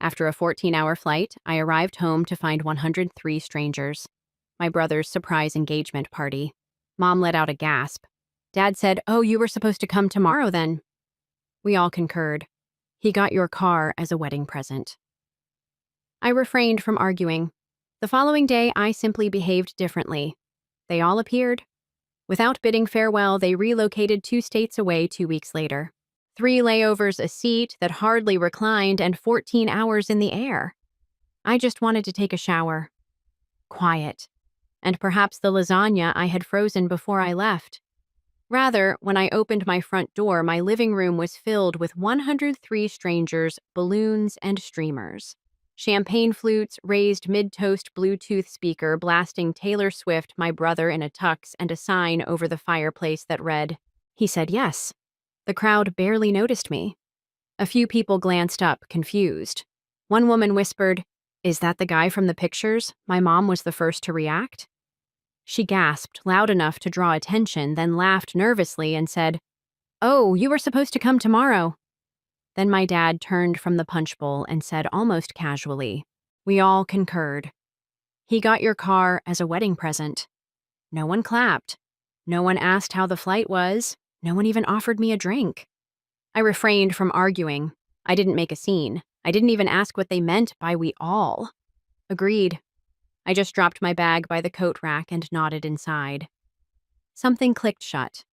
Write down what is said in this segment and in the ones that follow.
After a 14-hour flight, I arrived home to find 103 strangers. My brother's surprise engagement party. Mom let out a gasp. Dad said, "Oh, you were supposed to come tomorrow then." We all concurred. He got your car as a wedding present. I refrained from arguing. The following day, I simply behaved differently. They all appeared. Without bidding farewell, they relocated 2 states away 2 weeks later. 3 layovers, a seat that hardly reclined, and 14 hours in the air. I just wanted to take a shower. Quiet. And perhaps the lasagna I had frozen before I left. Rather, when I opened my front door, my living room was filled with 103 strangers, balloons, and streamers. Champagne flutes, raised mid-toast Bluetooth speaker blasting Taylor Swift, my brother in a tux, and a sign over the fireplace that read, "He said yes." The crowd barely noticed me. A few people glanced up, confused. One woman whispered, "Is that the guy from the pictures?" My mom was the first to react. She gasped loud enough to draw attention, then laughed nervously and said, "Oh, you were supposed to come tomorrow." Then my dad turned from the punch bowl and said almost casually, "We all concurred. He got your car as a wedding present." No one clapped. No one asked how the flight was. No one even offered me a drink. I refrained from arguing. I didn't make a scene. I didn't even ask what they meant by "we all." Agreed. I just dropped my bag by the coat rack and nodded inside. Something clicked shut.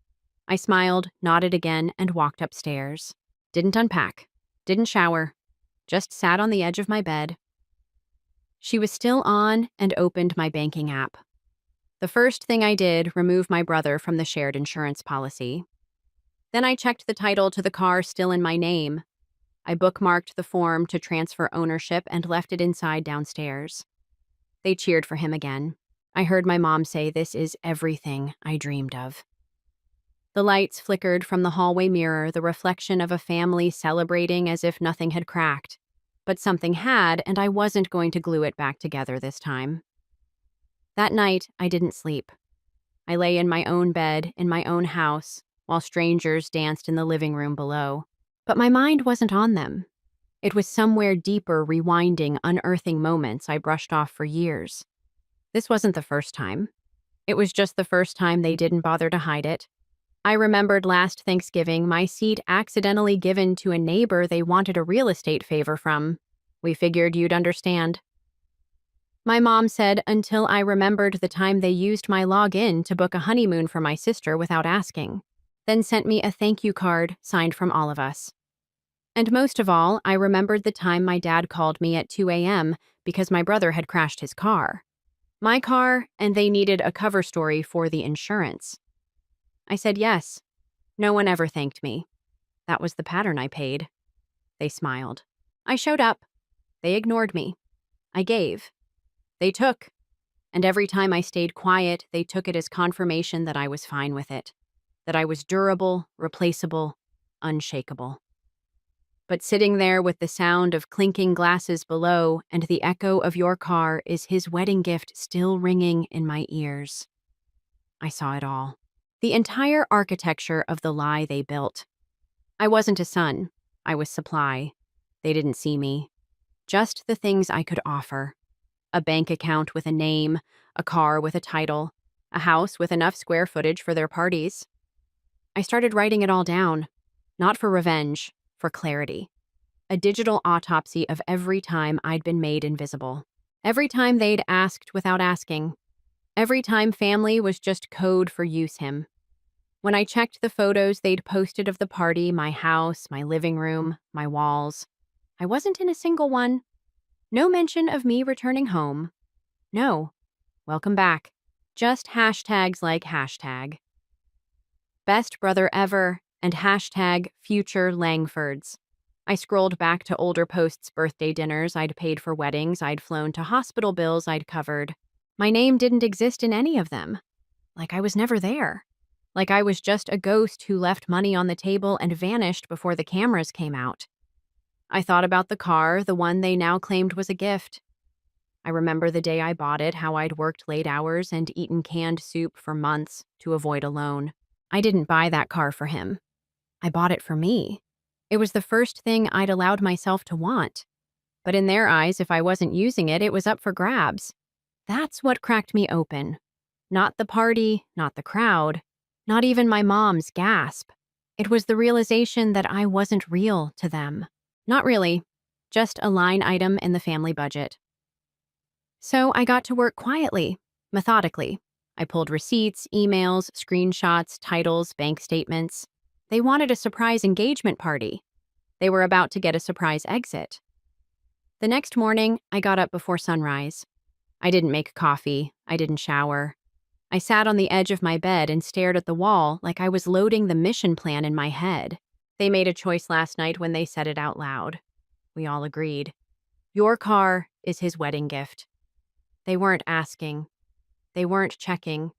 I smiled, nodded again, and walked upstairs. Didn't unpack. Didn't shower. Just sat on the edge of my bed. She was still on and opened my banking app. The first thing I did, remove my brother from the shared insurance policy. Then I checked the title to the car still in my name. I bookmarked the form to transfer ownership and left it inside downstairs. They cheered for him again. I heard my mom say, "This is everything I dreamed of." The lights flickered from the hallway mirror, the reflection of a family celebrating as if nothing had cracked. But something had, and I wasn't going to glue it back together this time. That night, I didn't sleep. I lay in my own bed, in my own house, while strangers danced in the living room below. But my mind wasn't on them. It was somewhere deeper, rewinding, unearthing moments I brushed off for years. This wasn't the first time. It was just the first time they didn't bother to hide it. I remembered last Thanksgiving, my seat accidentally given to a neighbor they wanted a real estate favor from. "We figured you'd understand." My mom said until I remembered the time they used my login to book a honeymoon for my sister without asking, then sent me a thank you card signed from all of us. And most of all, I remembered the time my dad called me at 2 a.m. because my brother had crashed his car. My car, and they needed a cover story for the insurance. I said yes. No one ever thanked me. That was the pattern I paid. They smiled. I showed up. They ignored me. I gave. They took. And every time I stayed quiet, they took it as confirmation that I was fine with it. That I was durable, replaceable, unshakable. But sitting there with the sound of clinking glasses below and the echo of your car is his wedding gift still ringing in my ears. I saw it all. The entire architecture of the lie they built. I wasn't a son. I was supply. They didn't see me. Just the things I could offer. A bank account with a name, a car with a title, a house with enough square footage for their parties. I started writing it all down. Not for revenge, for clarity. A digital autopsy of every time I'd been made invisible. Every time they'd asked without asking. Every time family was just code for use him. When I checked the photos they'd posted of the party, my house, my living room, my walls, I wasn't in a single one. No mention of me returning home. No. Welcome back. Just hashtags like hashtag best brother ever and hashtag future Langfords. I scrolled back to older posts, birthday dinners I'd paid for, weddings I'd flown to, hospital bills I'd covered. My name didn't exist in any of them. Like I was never there. Like I was just a ghost who left money on the table and vanished before the cameras came out. I thought about the car, the one they now claimed was a gift. I remember the day I bought it, how I'd worked late hours and eaten canned soup for months to avoid a loan. I didn't buy that car for him. I bought it for me. It was the first thing I'd allowed myself to want. But in their eyes, if I wasn't using it, it was up for grabs. That's what cracked me open. Not the party, not the crowd, not even my mom's gasp. It was the realization that I wasn't real to them. Not really, just a line item in the family budget. So I got to work quietly, methodically. I pulled receipts, emails, screenshots, titles, bank statements. They wanted a surprise engagement party. They were about to get a surprise exit. The next morning, I got up before sunrise. I didn't make coffee. I didn't shower. I sat on the edge of my bed and stared at the wall like I was loading the mission plan in my head. They made a choice last night when they said it out loud. We all agreed. Your car is his wedding gift. They weren't asking. They weren't checking.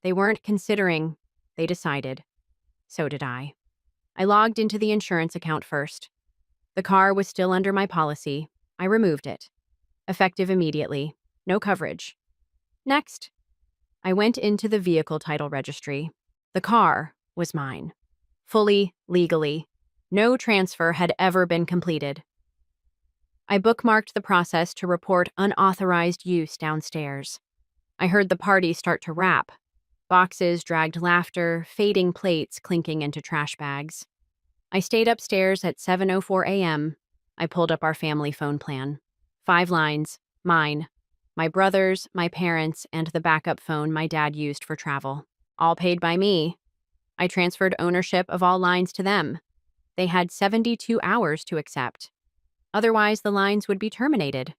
They weren't considering. They decided. So did I. I logged into the insurance account first. The car was still under my policy. I removed it. Effective immediately. No coverage. Next, I went into the vehicle title registry. The car was mine. Fully, legally. No transfer had ever been completed. I bookmarked the process to report unauthorized use downstairs. I heard the party start to wrap. Boxes dragged laughter, fading plates clinking into trash bags. I stayed upstairs at 7:04 a.m. I pulled up our family phone plan. 5 lines, mine, my brothers, my parents, and the backup phone my dad used for travel. All paid by me. I transferred ownership of all lines to them. They had 72 hours to accept. Otherwise, the lines would be terminated.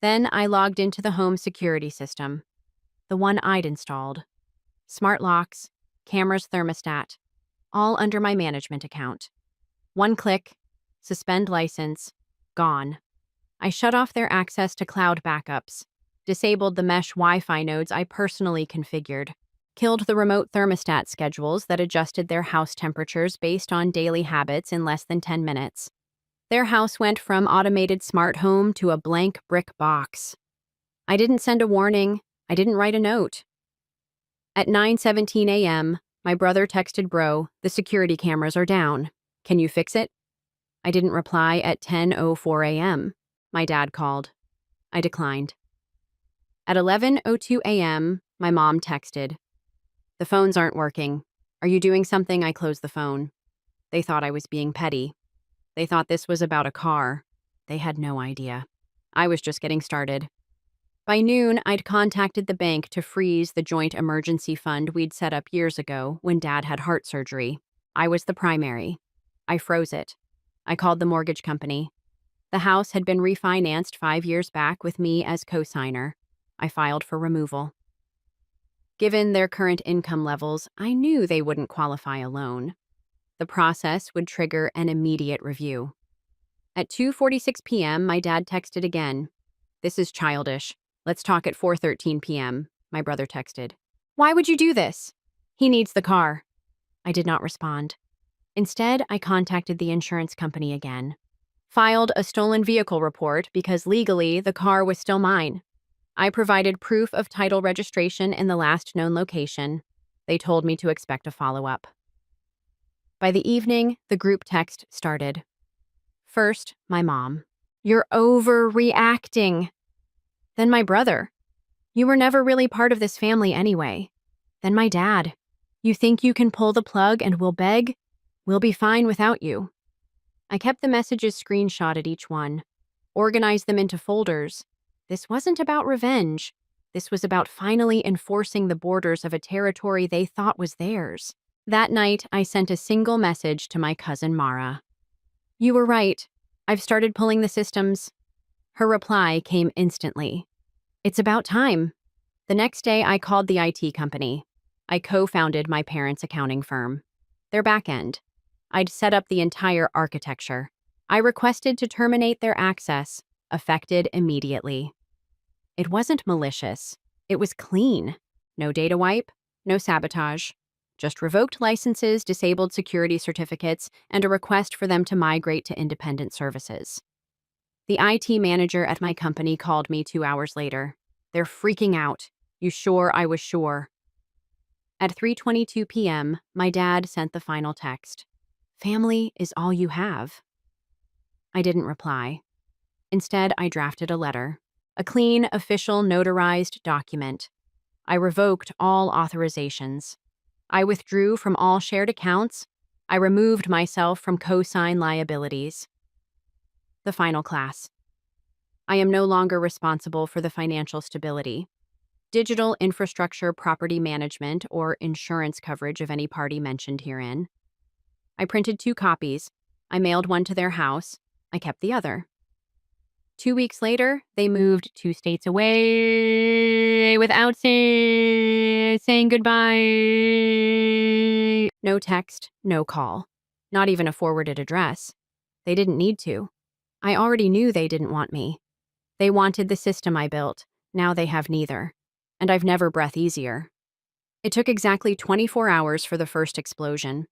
Then I logged into the home security system, the one I'd installed. Smart locks, cameras, thermostat, all under my management account. One click, suspend license, gone. I shut off their access to cloud backups, disabled the mesh Wi-Fi nodes I personally configured, killed the remote thermostat schedules that adjusted their house temperatures based on daily habits in less than 10 minutes. Their house went from automated smart home to a blank brick box. I didn't send a warning. I didn't write a note. At 9:17 a.m., my brother texted bro, the security cameras are down. Can you fix it? I didn't reply at 10:04 a.m. My dad called. I declined. At 11:02 a.m., my mom texted. The phones aren't working. Are you doing something? I closed the phone. They thought I was being petty. They thought this was about a car. They had no idea. I was just getting started. By noon, I'd contacted the bank to freeze the joint emergency fund we'd set up years ago when Dad had heart surgery. I was the primary. I froze it. I called the mortgage company. The house had been refinanced 5 years back with me as co-signer. I filed for removal. Given their current income levels, I knew they wouldn't qualify a loan. The process would trigger an immediate review. At 2:46 p.m., my dad texted again. This is childish. Let's talk at 4:13 p.m., my brother texted. Why would you do this? He needs the car. I did not respond. Instead, I contacted the insurance company again. Filed a stolen vehicle report because legally the car was still mine. I provided proof of title registration in the last known location. They told me to expect a follow-up. By the evening, the group text started. First, my mom. You're overreacting. Then my brother. You were never really part of this family anyway. Then my dad. You think you can pull the plug and we'll beg? We'll be fine without you. I kept the messages screenshotted each one, organized them into folders. This wasn't about revenge. This was about finally enforcing the borders of a territory they thought was theirs. That night, I sent a single message to my cousin Mara. You were right. I've started pulling the systems. Her reply came instantly. It's about time. The next day, I called the IT company. I co-founded my parents' accounting firm. Their back end. I'd set up the entire architecture. I requested to terminate their access, affected immediately. It wasn't malicious. It was clean. No data wipe, no sabotage. Just revoked licenses, disabled security certificates, and a request for them to migrate to independent services. The IT manager at my company called me 2 hours later. They're freaking out. You sure? I was sure. At 3:22 p.m., my dad sent the final text. Family is all you have. I didn't reply. Instead, I drafted a letter. A clean, official, notarized document. I revoked all authorizations. I withdrew from all shared accounts. I removed myself from cosign liabilities. The final class. I am no longer responsible for the financial stability, digital infrastructure, property management, or insurance coverage of any party mentioned herein. I printed 2 copies. I mailed one to their house. I kept the other. 2 weeks later, they moved 2 states away without saying goodbye. No text, no call. Not even a forwarded address. They didn't need to. I already knew they didn't want me. They wanted the system I built. Now they have neither. And I've never breathed easier. It took exactly 24 hours for the first explosion.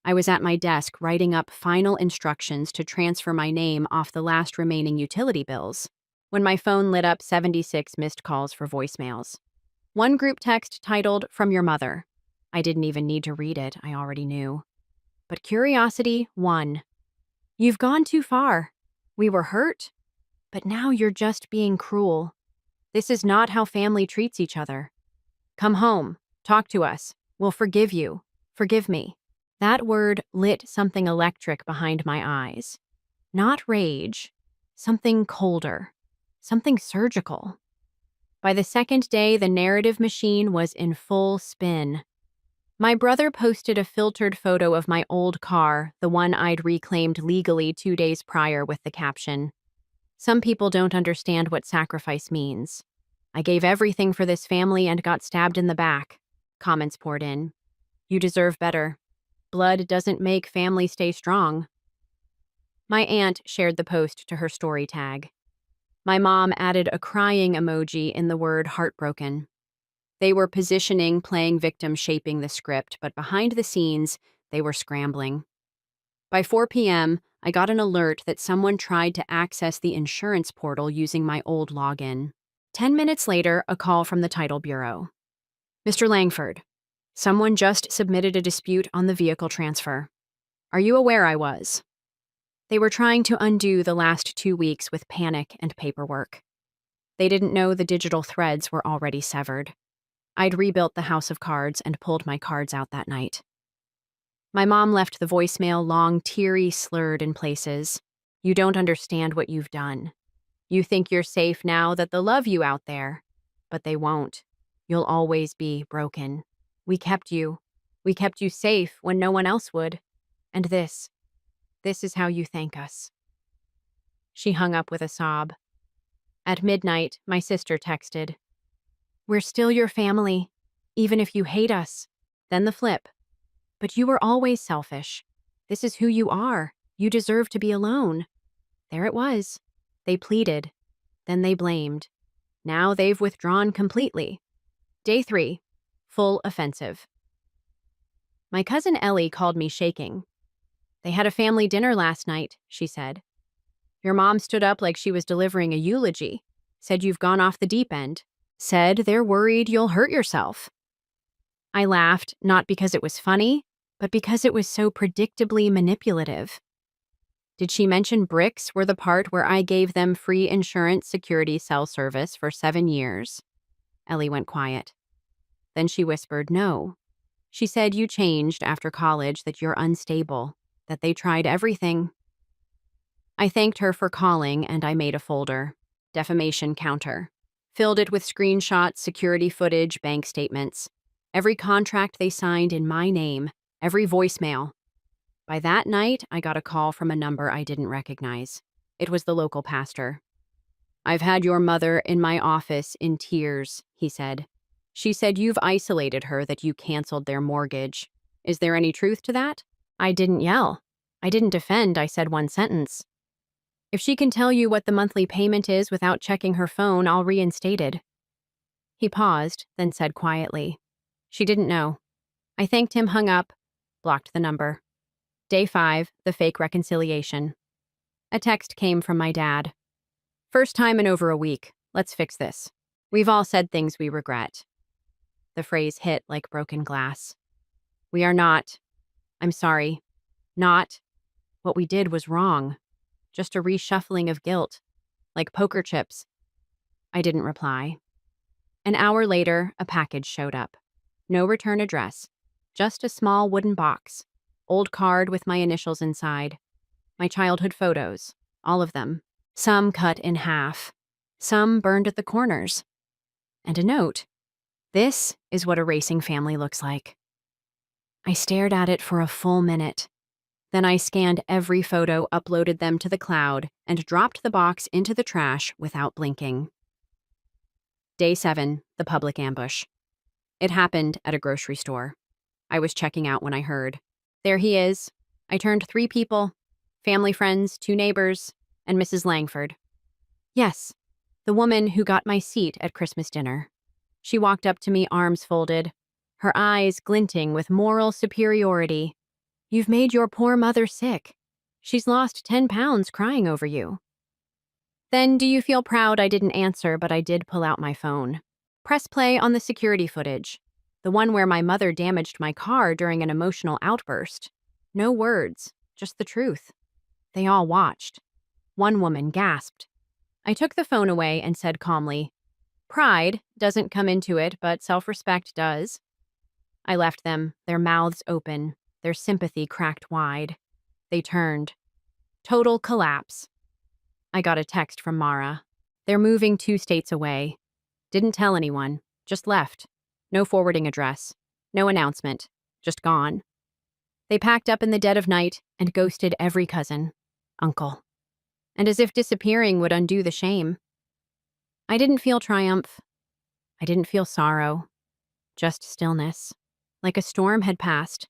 I was at my desk writing up final instructions to transfer my name off the last remaining utility bills, when my phone lit up 76 missed calls for voicemails. One group text titled, "From Your Mother." I didn't even need to read it, I already knew. But curiosity won. "You've gone too far. We were hurt, but now you're just being cruel. This is not how family treats each other. Come home, talk to us. We'll forgive you. Forgive me." That word lit something electric behind my eyes. Not rage, something colder, something surgical. By the second day, the narrative machine was in full spin. My brother posted a filtered photo of my old car, the one I'd reclaimed legally 2 days prior, with the caption, "Some people don't understand what sacrifice means. I gave everything for this family and got stabbed in the back." Comments poured in. "You deserve better. Blood doesn't make family stay strong." My aunt shared the post to her story tag. My mom added a crying emoji in the word heartbroken. They were positioning, playing victim, shaping the script, but behind the scenes, they were scrambling. By 4 p.m., I got an alert that someone tried to access the insurance portal using my old login. 10 minutes later, a call from the title bureau. "Mr. Langford, someone just submitted a dispute on the vehicle transfer. Are you aware I was?" They were trying to undo the last 2 weeks with panic and paperwork. They didn't know the digital threads were already severed. I'd rebuilt the house of cards and pulled my cards out that night. My mom left the voicemail long, teary, slurred in places. "You don't understand what you've done. You think you're safe now that they'll love you out there. But they won't. You'll always be broken. We kept you. We kept you safe when no one else would. And this is how you thank us." She hung up with a sob. At midnight, my sister texted, "We're still your family, even if you hate us." Then the flip. "But you were always selfish. This is who you are. You deserve to be alone." There it was. They pleaded. Then they blamed. Now they've withdrawn completely. Day 3. Full offensive. My cousin Ellie called me shaking. "They had a family dinner last night," she said. "Your mom stood up like she was delivering a eulogy. Said you've gone off the deep end. Said they're worried you'll hurt yourself." I laughed, not because it was funny, but because it was so predictably manipulative. "Did she mention bricks were the part where I gave them free insurance security cell service for 7 years?" Ellie went quiet. Then she whispered, "No. She said you changed after college, that you're unstable, that they tried everything." I thanked her for calling, and I made a folder. Defamation counter. Filled it with screenshots, security footage, bank statements. Every contract they signed in my name. Every voicemail. By that night, I got a call from a number I didn't recognize. It was the local pastor. "I've had your mother in my office in tears," he said. "She said you've isolated her, that you canceled their mortgage. Is there any truth to that?" I didn't yell. I didn't defend. I said one sentence. "If she can tell you what the monthly payment is without checking her phone, I'll reinstate it." He paused, then said quietly, "She didn't know." I thanked him, hung up, blocked the number. Day 5, the fake reconciliation. A text came from my dad. "First time in over a week. Let's fix this. We've all said things we regret." The phrase hit like broken glass. "We are not. I'm sorry. Not. What we did was wrong. Just a reshuffling of guilt. like poker chips. I didn't reply. An hour later, a package showed up. No return address, just a small wooden box, old card with my initials inside, my childhood photos, all of them, some cut in half, some burned at the corners, and a note. This is what a racing family looks like. I stared at it for a full minute. Then I scanned every photo, uploaded them to the cloud, and dropped the box into the trash without blinking. Day 7, the public ambush. It happened at a grocery store. I was checking out when I heard. There he is. I turned 3 people, family friends, 2 neighbors, and Mrs. Langford. Yes, the woman who got my seat at Christmas dinner. She walked up to me, arms folded, her eyes glinting with moral superiority. You've made your poor mother sick. She's lost 10 pounds crying over you. Then do you feel proud I didn't answer, but I did pull out my phone. Press play on the security footage, the one where my mother damaged my car during an emotional outburst. No words, just the truth. They all watched. One woman gasped. I took the phone away and said calmly, "Pride doesn't come into it, but self-respect does." I left them, their mouths open, their sympathy cracked wide. They turned. Total collapse. I got a text from Mara. They're moving 2 states away. Didn't tell anyone, just left. No forwarding address. No announcement. Just gone. They packed up in the dead of night and ghosted every cousin, uncle. And as if disappearing would undo the shame. I didn't feel triumph. I didn't feel sorrow. Just stillness. Like a storm had passed.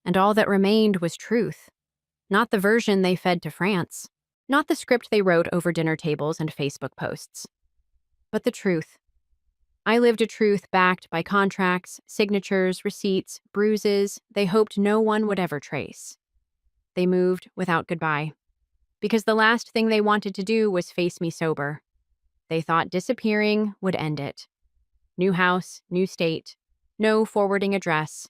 And all that remained was truth. Not the version they fed to France. Not the script they wrote over dinner tables and Facebook posts. But the truth. I lived a truth backed by contracts, signatures, receipts, bruises they hoped no one would ever trace. They moved without goodbye. Because the last thing they wanted to do was face me sober. They thought disappearing would end it. New house, new state, no forwarding address.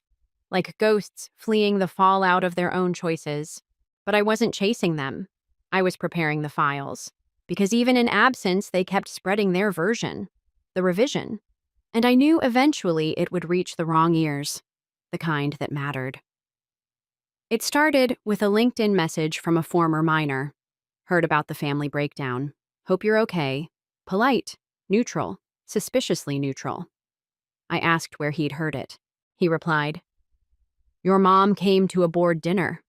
Like ghosts fleeing the fallout of their own choices. But I wasn't chasing them. I was preparing the files. Because even in absence, they kept spreading their version. The revision. And I knew eventually it would reach the wrong ears. The kind that mattered. It started with a LinkedIn message from a former minor. Heard about the family breakdown. Hope you're okay. Polite. Neutral. Suspiciously neutral. I asked where he'd heard it. He replied, "Your mom came to a board dinner.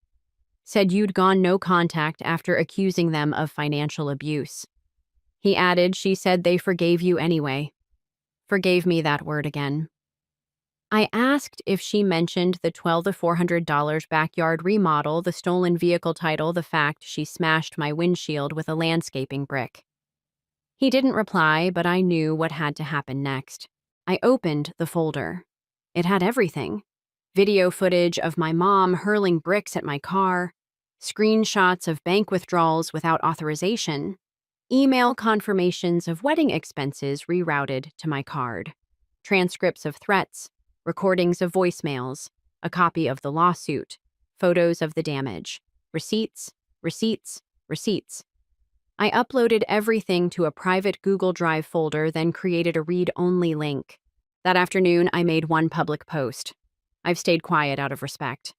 Said you'd gone no contact after accusing them of financial abuse." He added she said they forgave you anyway. Forgave me that word again. I asked if she mentioned the $1,200 backyard remodel, the stolen vehicle title, the fact she smashed my windshield with a landscaping brick. He didn't reply, but I knew what had to happen next. I opened the folder. It had everything. Video footage of my mom hurling bricks at my car, screenshots of bank withdrawals without authorization, email confirmations of wedding expenses rerouted to my card, transcripts of threats, recordings of voicemails, a copy of the lawsuit, photos of the damage, receipts, receipts, receipts. I uploaded everything to a private Google Drive folder, then created a read-only link. That afternoon, I made one public post. I've stayed quiet out of respect.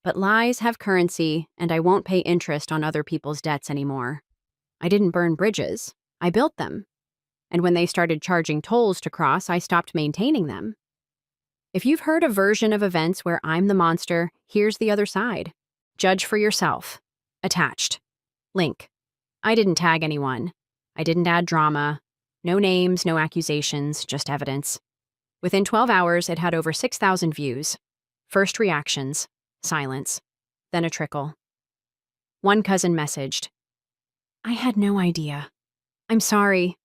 But lies have currency, and I won't pay interest on other people's debts anymore. I didn't burn bridges. I built them. And when they started charging tolls to cross, I stopped maintaining them. If you've heard a version of events where I'm the monster, here's the other side. Judge for yourself. Attached. Link. I didn't tag anyone. I didn't add drama. No names, no accusations, just evidence. Within 12 hours, it had over 6,000 views. First reactions. Silence. Then a trickle. One cousin messaged, "I had no idea. I'm sorry.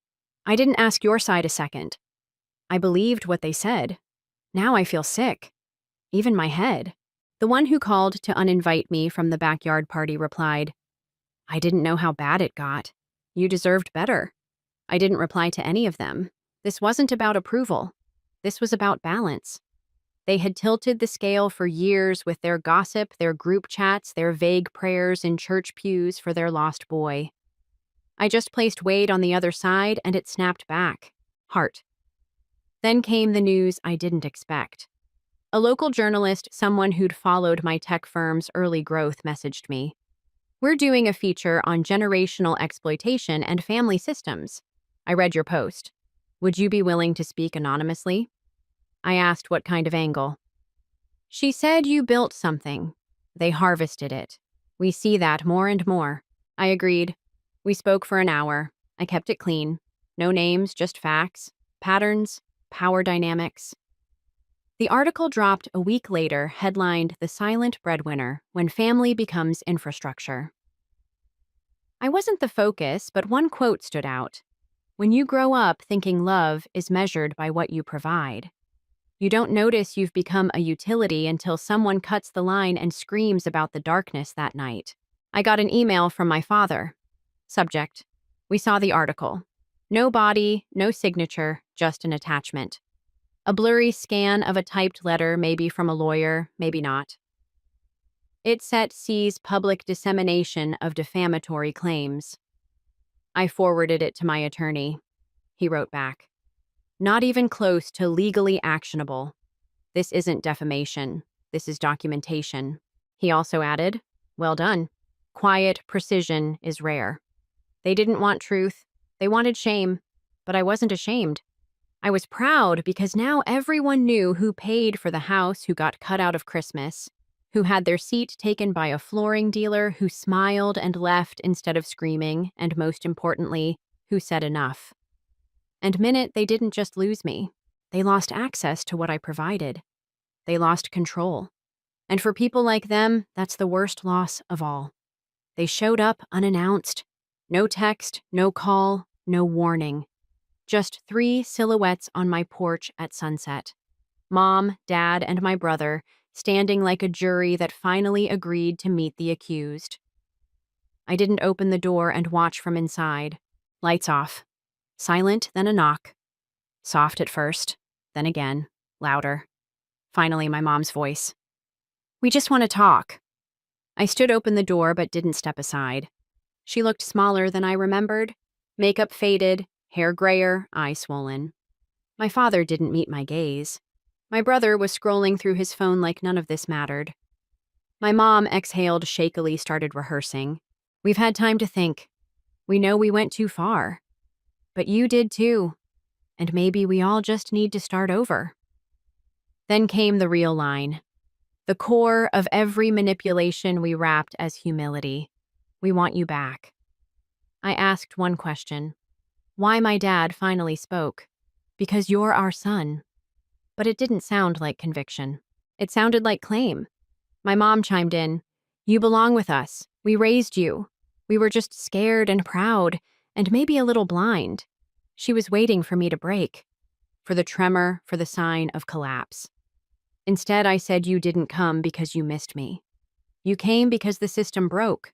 I didn't ask your side a second. I believed what they said. Now I feel sick. Even my head." The one who called to uninvite me from the backyard party replied, "I didn't know how bad it got. You deserved better." I didn't reply to any of them. This wasn't about approval. This was about balance. They had tilted the scale for years with their gossip, their group chats, their vague prayers in church pews for their lost boy. I just placed weight on the other side and it snapped back. Heart. Then came the news I didn't expect. A local journalist, someone who'd followed my tech firm's early growth, messaged me. We're doing a feature on generational exploitation and family systems. I read your post. Would you be willing to speak anonymously? I asked what kind of angle. She said you built something. They harvested it. We see that more and more. I agreed. We spoke for an hour. I kept it clean. No names, just facts, patterns, power dynamics. The article dropped a week later, headlined "The Silent Breadwinner: When Family Becomes Infrastructure." I wasn't the focus, but one quote stood out. When you grow up thinking love is measured by what you provide, you don't notice you've become a utility until someone cuts the line and screams about the darkness that night. I got an email from my father. Subject: We saw the article. No body, no signature, just an attachment. A blurry scan of a typed letter, maybe from a lawyer, maybe not. It sees public dissemination of defamatory claims. I forwarded it to my attorney. He wrote back, not even close to legally actionable. This isn't defamation. This is documentation. He also added, well done. Quiet precision is rare. They didn't want truth. They wanted shame. But I wasn't ashamed. I was proud because now everyone knew who paid for the house, who got cut out of Christmas, who had their seat taken by a flooring dealer, who smiled and left instead of screaming, and most importantly, who said enough. And minute, they didn't just lose me. They lost access to what I provided. They lost control. And for people like them, that's the worst loss of all. They showed up unannounced. No text, no call, no warning. Just 3 silhouettes on my porch at sunset. Mom, Dad, and my brother, standing like a jury that finally agreed to meet the accused. I didn't open the door and watch from inside. Lights off. Silent, then a knock. Soft at first, then again, louder. Finally, my mom's voice. We just want to talk. I stood open the door but didn't step aside. She looked smaller than I remembered. Makeup faded, hair grayer, eyes swollen. My father didn't meet my gaze. My brother was scrolling through his phone like none of this mattered. My mom exhaled shakily, started rehearsing. We've had time to think. We know we went too far. But you did too. And maybe we all just need to start over. Then came the real line. The core of every manipulation we wrapped as humility. We want you back. I asked one question. Why my dad finally spoke. Because you're our son. But it didn't sound like conviction. It sounded like claim. My mom chimed in. You belong with us. We raised you. We were just scared and proud, and maybe a little blind. She was waiting for me to break. For the tremor, for the sign of collapse. Instead, I said you didn't come because you missed me. You came because the system broke.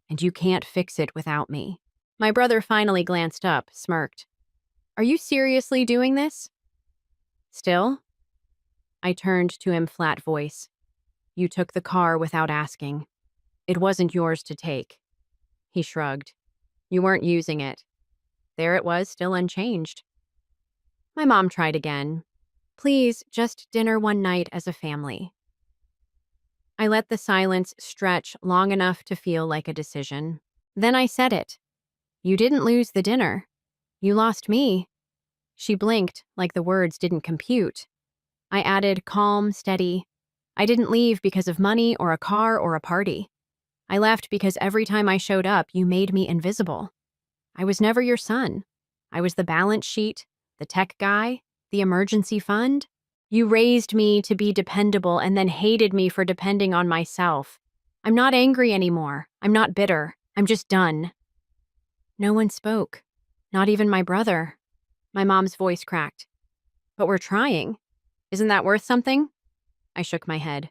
And you can't fix it without me. My brother finally glanced up, smirked. Are you seriously doing this? Still? I turned to him, flat voice. You took the car without asking. It wasn't yours to take. He shrugged. You weren't using it. There it was, still unchanged. My mom tried again. Please, just dinner one night as a family. I let the silence stretch long enough to feel like a decision. Then I said it. You didn't lose the dinner. You lost me. She blinked, like the words didn't compute. I added, calm, steady. I didn't leave because of money or a car or a party. I left because every time I showed up, you made me invisible. I was never your son. I was the balance sheet, the tech guy, the emergency fund. You raised me to be dependable and then hated me for depending on myself. I'm not angry anymore. I'm not bitter. I'm just done. No one spoke. Not even my brother. My mom's voice cracked. But we're trying. Isn't that worth something? I shook my head.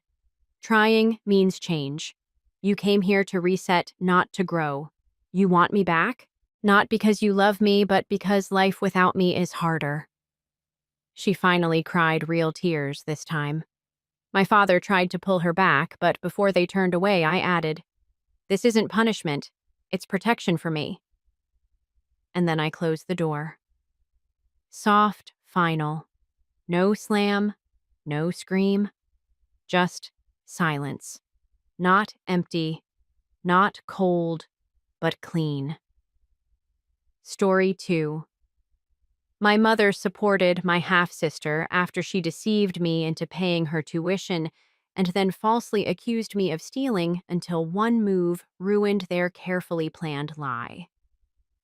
Trying means change. You came here to reset, not to grow. You want me back? Not because you love me, but because life without me is harder. She finally cried real tears this time. My father tried to pull her back, but before they turned away, I added, This isn't punishment. It's protection for me. and then I closed the door. Soft, final. No slam, no scream, just silence. Not empty, not cold, but clean. Story 2. My mother supported my half-sister after she deceived me into paying her tuition and then falsely accused me of stealing until one move ruined their carefully planned lie.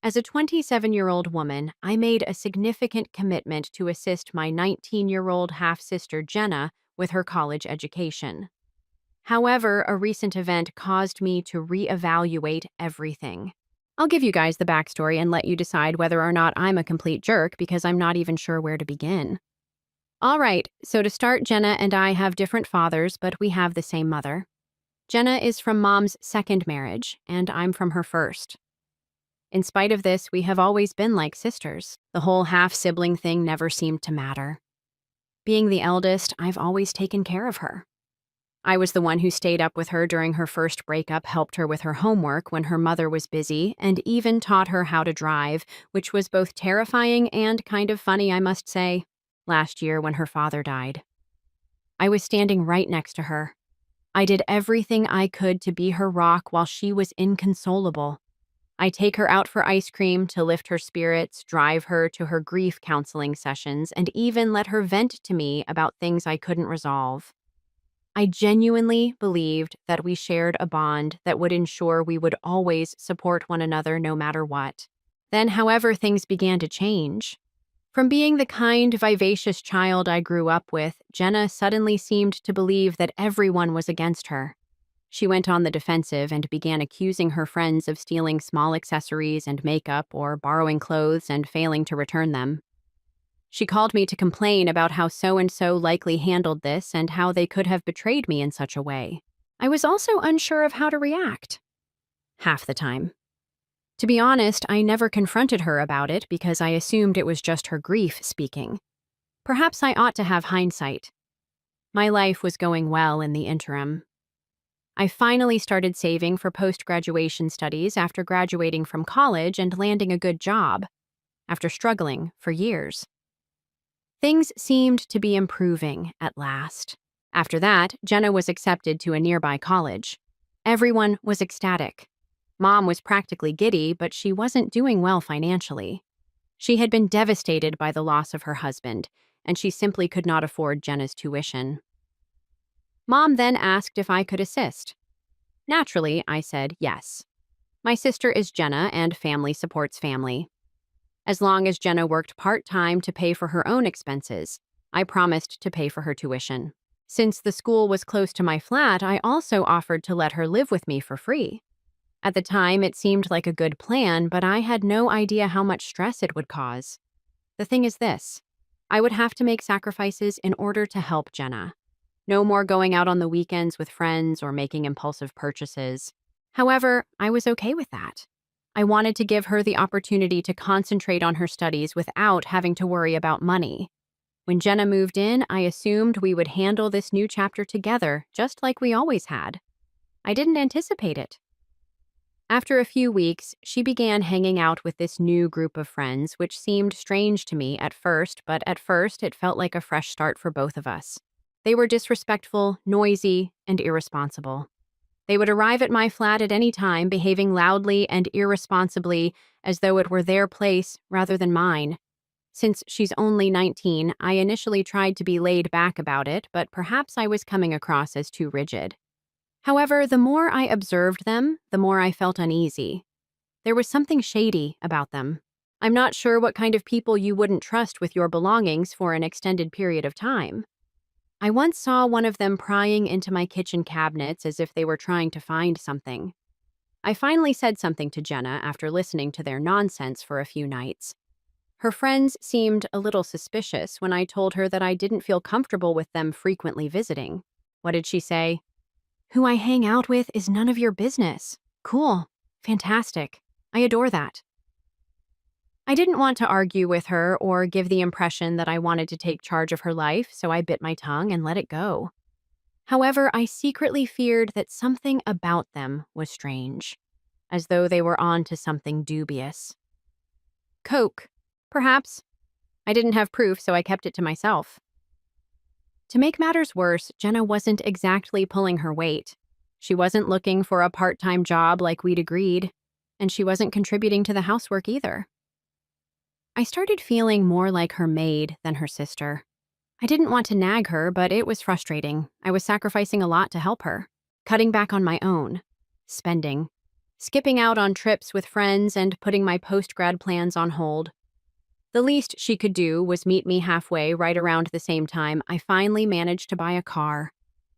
As a 27-year-old woman, I made a significant commitment to assist my 19-year-old half-sister Jenna with her college education. However, a recent event caused me to reevaluate everything. I'll give you guys the backstory and let you decide whether or not I'm a complete jerk because I'm not even sure where to begin. All right, so to start, Jenna and I have different fathers, but we have the same mother. Jenna is from Mom's second marriage, and I'm from her first. In spite of this, we have always been like sisters. The whole half-sibling thing never seemed to matter. Being the eldest, I've always taken care of her. I was the one who stayed up with her during her first breakup, helped her with her homework when her mother was busy, and even taught her how to drive, which was both terrifying and kind of funny, I must say, last year when her father died. I was standing right next to her. I did everything I could to be her rock while she was inconsolable. I take her out for ice cream to lift her spirits, drive her to her grief counseling sessions, and even let her vent to me about things I couldn't resolve. I genuinely believed that we shared a bond that would ensure we would always support one another no matter what. Then, however, things began to change. From being the kind, vivacious child I grew up with, Jenna suddenly seemed to believe that everyone was against her. She went on the defensive and began accusing her friends of stealing small accessories and makeup or borrowing clothes and failing to return them. She called me to complain about how so-and-so likely handled this and how they could have betrayed me in such a way. I was also unsure of how to react. Half the time. To be honest, I never confronted her about it because I assumed it was just her grief speaking. Perhaps I ought to have hindsight. My life was going well in the interim. I finally started saving for post-graduation studies after graduating from college and landing a good job, after struggling for years. Things seemed to be improving at last. After that, Jenna was accepted to a nearby college. Everyone was ecstatic. Mom was practically giddy, but she wasn't doing well financially. She had been devastated by the loss of her husband, and she simply could not afford Jenna's tuition. Mom then asked if I could assist. Naturally, I said yes. My sister is Jenna, and family supports family. As long as Jenna worked part-time to pay for her own expenses, I promised to pay for her tuition. Since the school was close to my flat, I also offered to let her live with me for free. At the time, it seemed like a good plan, but I had no idea how much stress it would cause. The thing is this: I would have to make sacrifices in order to help Jenna. No more going out on the weekends with friends or making impulsive purchases. However, I was okay with that. I wanted to give her the opportunity to concentrate on her studies without having to worry about money. When Jenna moved in, I assumed we would handle this new chapter together, just like we always had. I didn't anticipate it. After a few weeks, she began hanging out with this new group of friends, which seemed strange to me at first, but at first it felt like a fresh start for both of us. They were disrespectful, noisy, and irresponsible. They would arrive at my flat at any time, behaving loudly and irresponsibly as though it were their place rather than mine. Since she's only 19, I initially tried to be laid back about it, but perhaps I was coming across as too rigid. However, the more I observed them, the more I felt uneasy. There was something shady about them. I'm not sure what kind of people you wouldn't trust with your belongings for an extended period of time. I once saw one of them prying into my kitchen cabinets as if they were trying to find something. I finally said something to Jenna after listening to their nonsense for a few nights. Her friends seemed a little suspicious when I told her that I didn't feel comfortable with them frequently visiting. What did she say? "Who I hang out with is none of your business." Cool. Fantastic. I adore that. I didn't want to argue with her or give the impression that I wanted to take charge of her life, so I bit my tongue and let it go. However, I secretly feared that something about them was strange, as though they were on to something dubious. Coke. Perhaps. I didn't have proof, so I kept it to myself. To make matters worse, Jenna wasn't exactly pulling her weight. She wasn't looking for a part-time job like we'd agreed, and she wasn't contributing to the housework either. I started feeling more like her maid than her sister. I didn't want to nag her, but it was frustrating. I was sacrificing a lot to help her, cutting back on my own, spending, skipping out on trips with friends, and putting my post-grad plans on hold. The least she could do was meet me halfway right around the same time I finally managed to buy a car.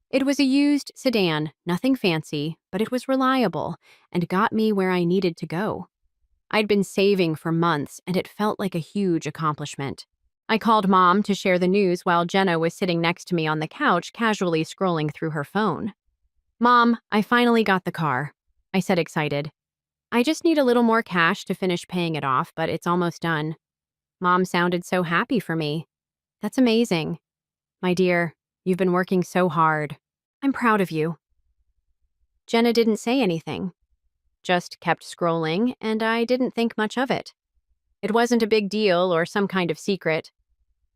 It was a used sedan, nothing fancy, but it was reliable and got me where I needed to go. I'd been saving for months, and it felt like a huge accomplishment. I called Mom to share the news while Jenna was sitting next to me on the couch, casually scrolling through her phone. "Mom, I finally got the car," I said, excited. "I just need a little more cash to finish paying it off, but it's almost done." Mom sounded so happy for me. "That's amazing. My dear, you've been working so hard. I'm proud of you." Jenna didn't say anything, just kept scrolling, and I didn't think much of it. It wasn't a big deal or some kind of secret.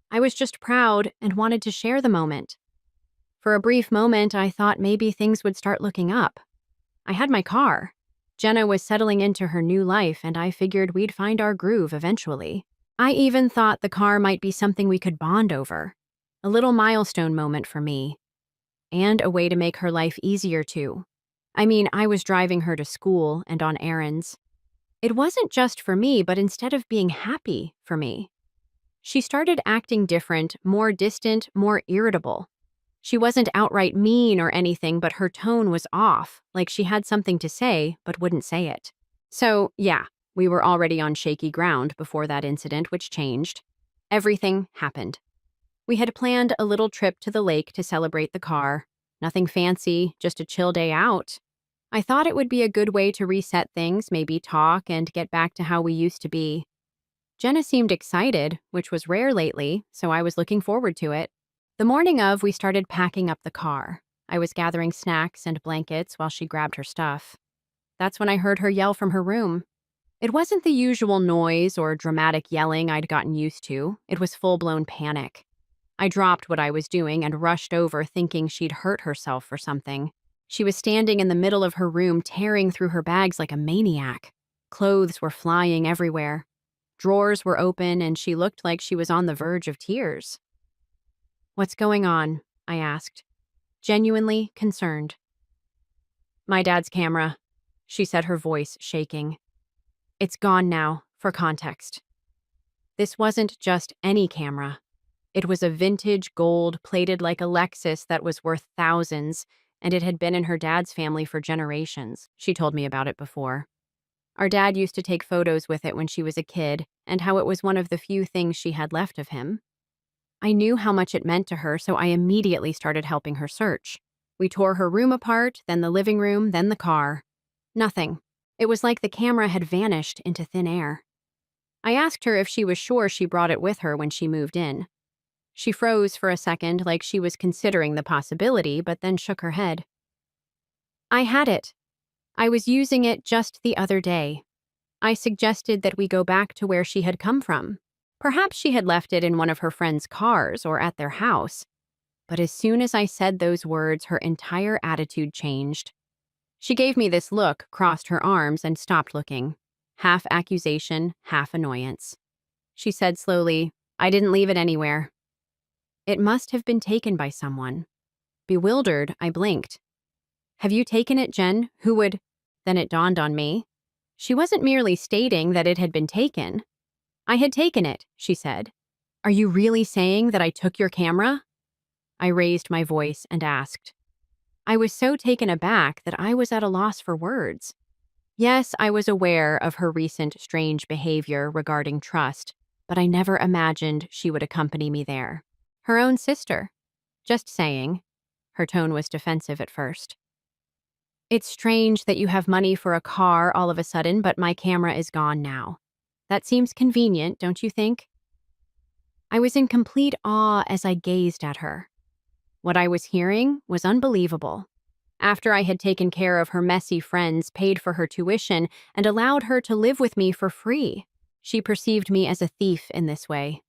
I was just proud and wanted to share the moment. For a brief moment, I thought maybe things would start looking up. I had my car. Jenna was settling into her new life, and I figured we'd find our groove eventually. I even thought the car might be something we could bond over. A little milestone moment for me. And a way to make her life easier too. I mean, I was driving her to school and on errands. It wasn't just for me, but instead of being happy for me. She started acting different, more distant, more irritable. She wasn't outright mean or anything, but her tone was off, like she had something to say, but wouldn't say it. So, yeah, we were already on shaky ground before that incident, which changed. Everything happened. We had planned a little trip to the lake to celebrate the car. Nothing fancy, just a chill day out. I thought it would be a good way to reset things, maybe talk and get back to how we used to be. Jenna seemed excited, which was rare lately, so I was looking forward to it. The morning of, we started packing up the car. I was gathering snacks and blankets while she grabbed her stuff. That's when I heard her yell from her room. It wasn't the usual noise or dramatic yelling I'd gotten used to. It was full-blown panic. I dropped what I was doing and rushed over, thinking she'd hurt herself or something. She was standing in the middle of her room, tearing through her bags like a maniac. Clothes were flying everywhere. Drawers were open, and she looked like she was on the verge of tears. "What's going on?" I asked, genuinely concerned. "My dad's camera," she said, her voice shaking. "It's gone now, for context. This wasn't just any camera. It was a vintage gold plated like a Lexus that was worth thousands, and it had been in her dad's family for generations. She told me about it before. Our dad used to take photos with it when she was a kid, and how it was one of the few things she had left of him. I knew how much it meant to her, so I immediately started helping her search. We tore her room apart, then the living room, then the car. Nothing. It was like the camera had vanished into thin air. I asked her if she was sure she brought it with her when she moved in. She froze for a second, like she was considering the possibility, but then shook her head. "I had it. I was using it just the other day. I suggested that we go back to where she had come from. Perhaps she had left it in one of her friend's cars or at their house. But as soon as I said those words, her entire attitude changed. She gave me this look, crossed her arms, and stopped looking. Half accusation, half annoyance. She said slowly, "I didn't leave it anywhere." It must have been taken by someone. Bewildered, I blinked. "Have you taken it, Jen? Who would—" Then it dawned on me. She wasn't merely stating that it had been taken. "I had taken it," she said. "Are you really saying that I took your camera?" I raised my voice and asked. I was so taken aback that I was at a loss for words. Yes, I was aware of her recent strange behavior regarding trust, but I never imagined she would accompany me there. Her own sister. Just saying. Her tone was defensive at first. "It's strange that you have money for a car all of a sudden, but my camera is gone now. That seems convenient, don't you think?" I was in complete awe as I gazed at her. What I was hearing was unbelievable. After I had taken care of her messy friends, paid for her tuition, and allowed her to live with me for free, She perceived me as a thief in this way.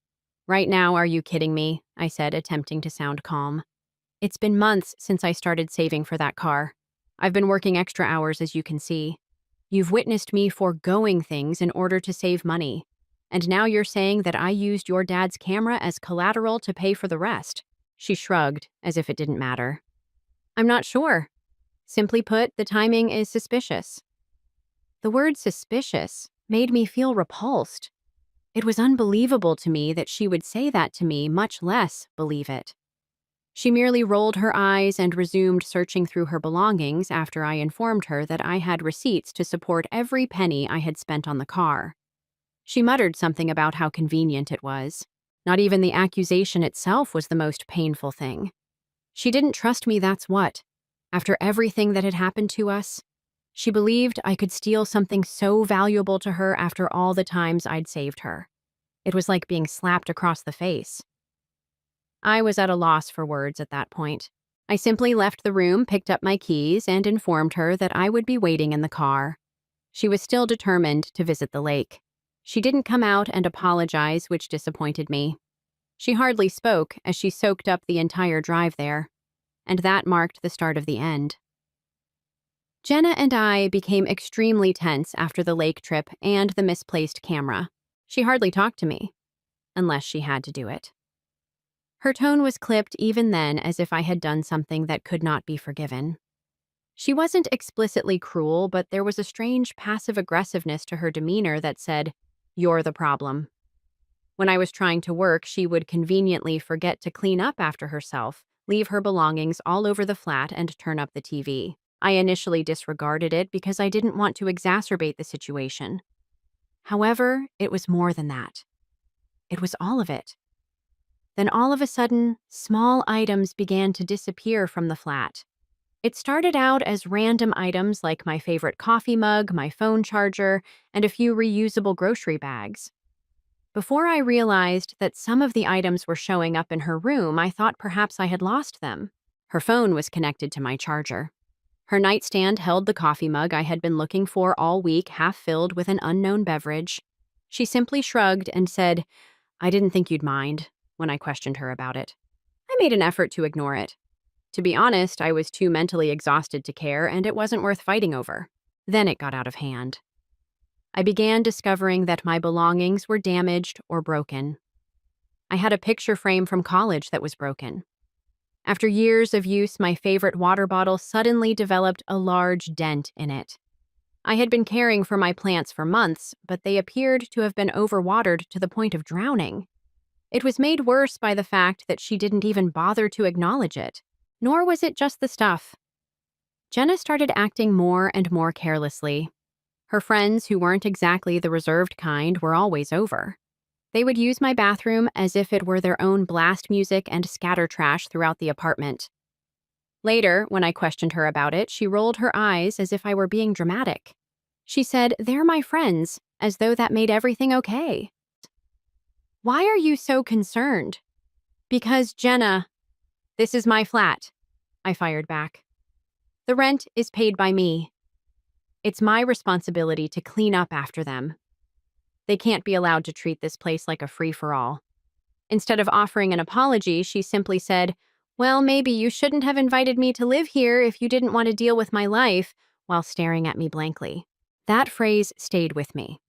Right now, are you kidding me? I said, attempting to sound calm. It's been months since I started saving for that car. I've been working extra hours, as you can see. You've witnessed me foregoing things in order to save money. And now you're saying that I used your dad's camera as collateral to pay for the rest. She shrugged, as if it didn't matter. I'm not sure. Simply put, the timing is suspicious. The word suspicious made me feel repulsed. It was unbelievable to me that she would say that to me, much less believe it. She merely rolled her eyes and resumed searching through her belongings after I informed her that I had receipts to support every penny I had spent on the car. She muttered something about how convenient it was. Not even the accusation itself was the most painful thing. She didn't trust me, that's what. After everything that had happened to us, she believed I could steal something so valuable to her after all the times I'd saved her. It was like being slapped across the face. I was at a loss for words at that point. I simply left the room, picked up my keys, and informed her that I would be waiting in the car. She was still determined to visit the lake. She didn't come out and apologize, which disappointed me. She hardly spoke as she soaked up the entire drive there, and that marked the start of the end. Jenna and I became extremely tense after the lake trip and the misplaced camera. She hardly talked to me, unless she had to do it. Her tone was clipped even then, as if I had done something that could not be forgiven. She wasn't explicitly cruel, but there was a strange passive aggressiveness to her demeanor that said, "You're the problem." When I was trying to work, she would conveniently forget to clean up after herself, leave her belongings all over the flat, and turn up the TV. I initially disregarded it because I didn't want to exacerbate the situation. However, it was more than that. It was all of it. Then all of a sudden, small items began to disappear from the flat. It started out as random items like my favorite coffee mug, my phone charger, and a few reusable grocery bags. Before I realized that some of the items were showing up in her room, I thought perhaps I had lost them. Her phone was connected to my charger. Her nightstand held the coffee mug I had been looking for all week, half filled with an unknown beverage. She simply shrugged and said, "I didn't think you'd mind," when I questioned her about it. I made an effort to ignore it. To be honest, I was too mentally exhausted to care, and it wasn't worth fighting over. Then it got out of hand. I began discovering that my belongings were damaged or broken. I had a picture frame from college that was broken. After years of use, my favorite water bottle suddenly developed a large dent in it. I had been caring for my plants for months, but they appeared to have been overwatered to the point of drowning. It was made worse by the fact that she didn't even bother to acknowledge it. Nor was it just the stuff. Jenna started acting more and more carelessly. Her friends, who weren't exactly the reserved kind, were always over. They would use my bathroom as if it were their own blast music and scatter trash throughout the apartment. Later, when I questioned her about it, she rolled her eyes as if I were being dramatic. She said, "They're my friends," as though that made everything okay. Why are you so concerned? Because, Jenna, this is my flat, I fired back. The rent is paid by me. It's my responsibility to clean up after them. They can't be allowed to treat this place like a free-for-all. Instead of offering an apology, she simply said, "Well, maybe you shouldn't have invited me to live here if you didn't want to deal with my life," while staring at me blankly. That phrase stayed with me.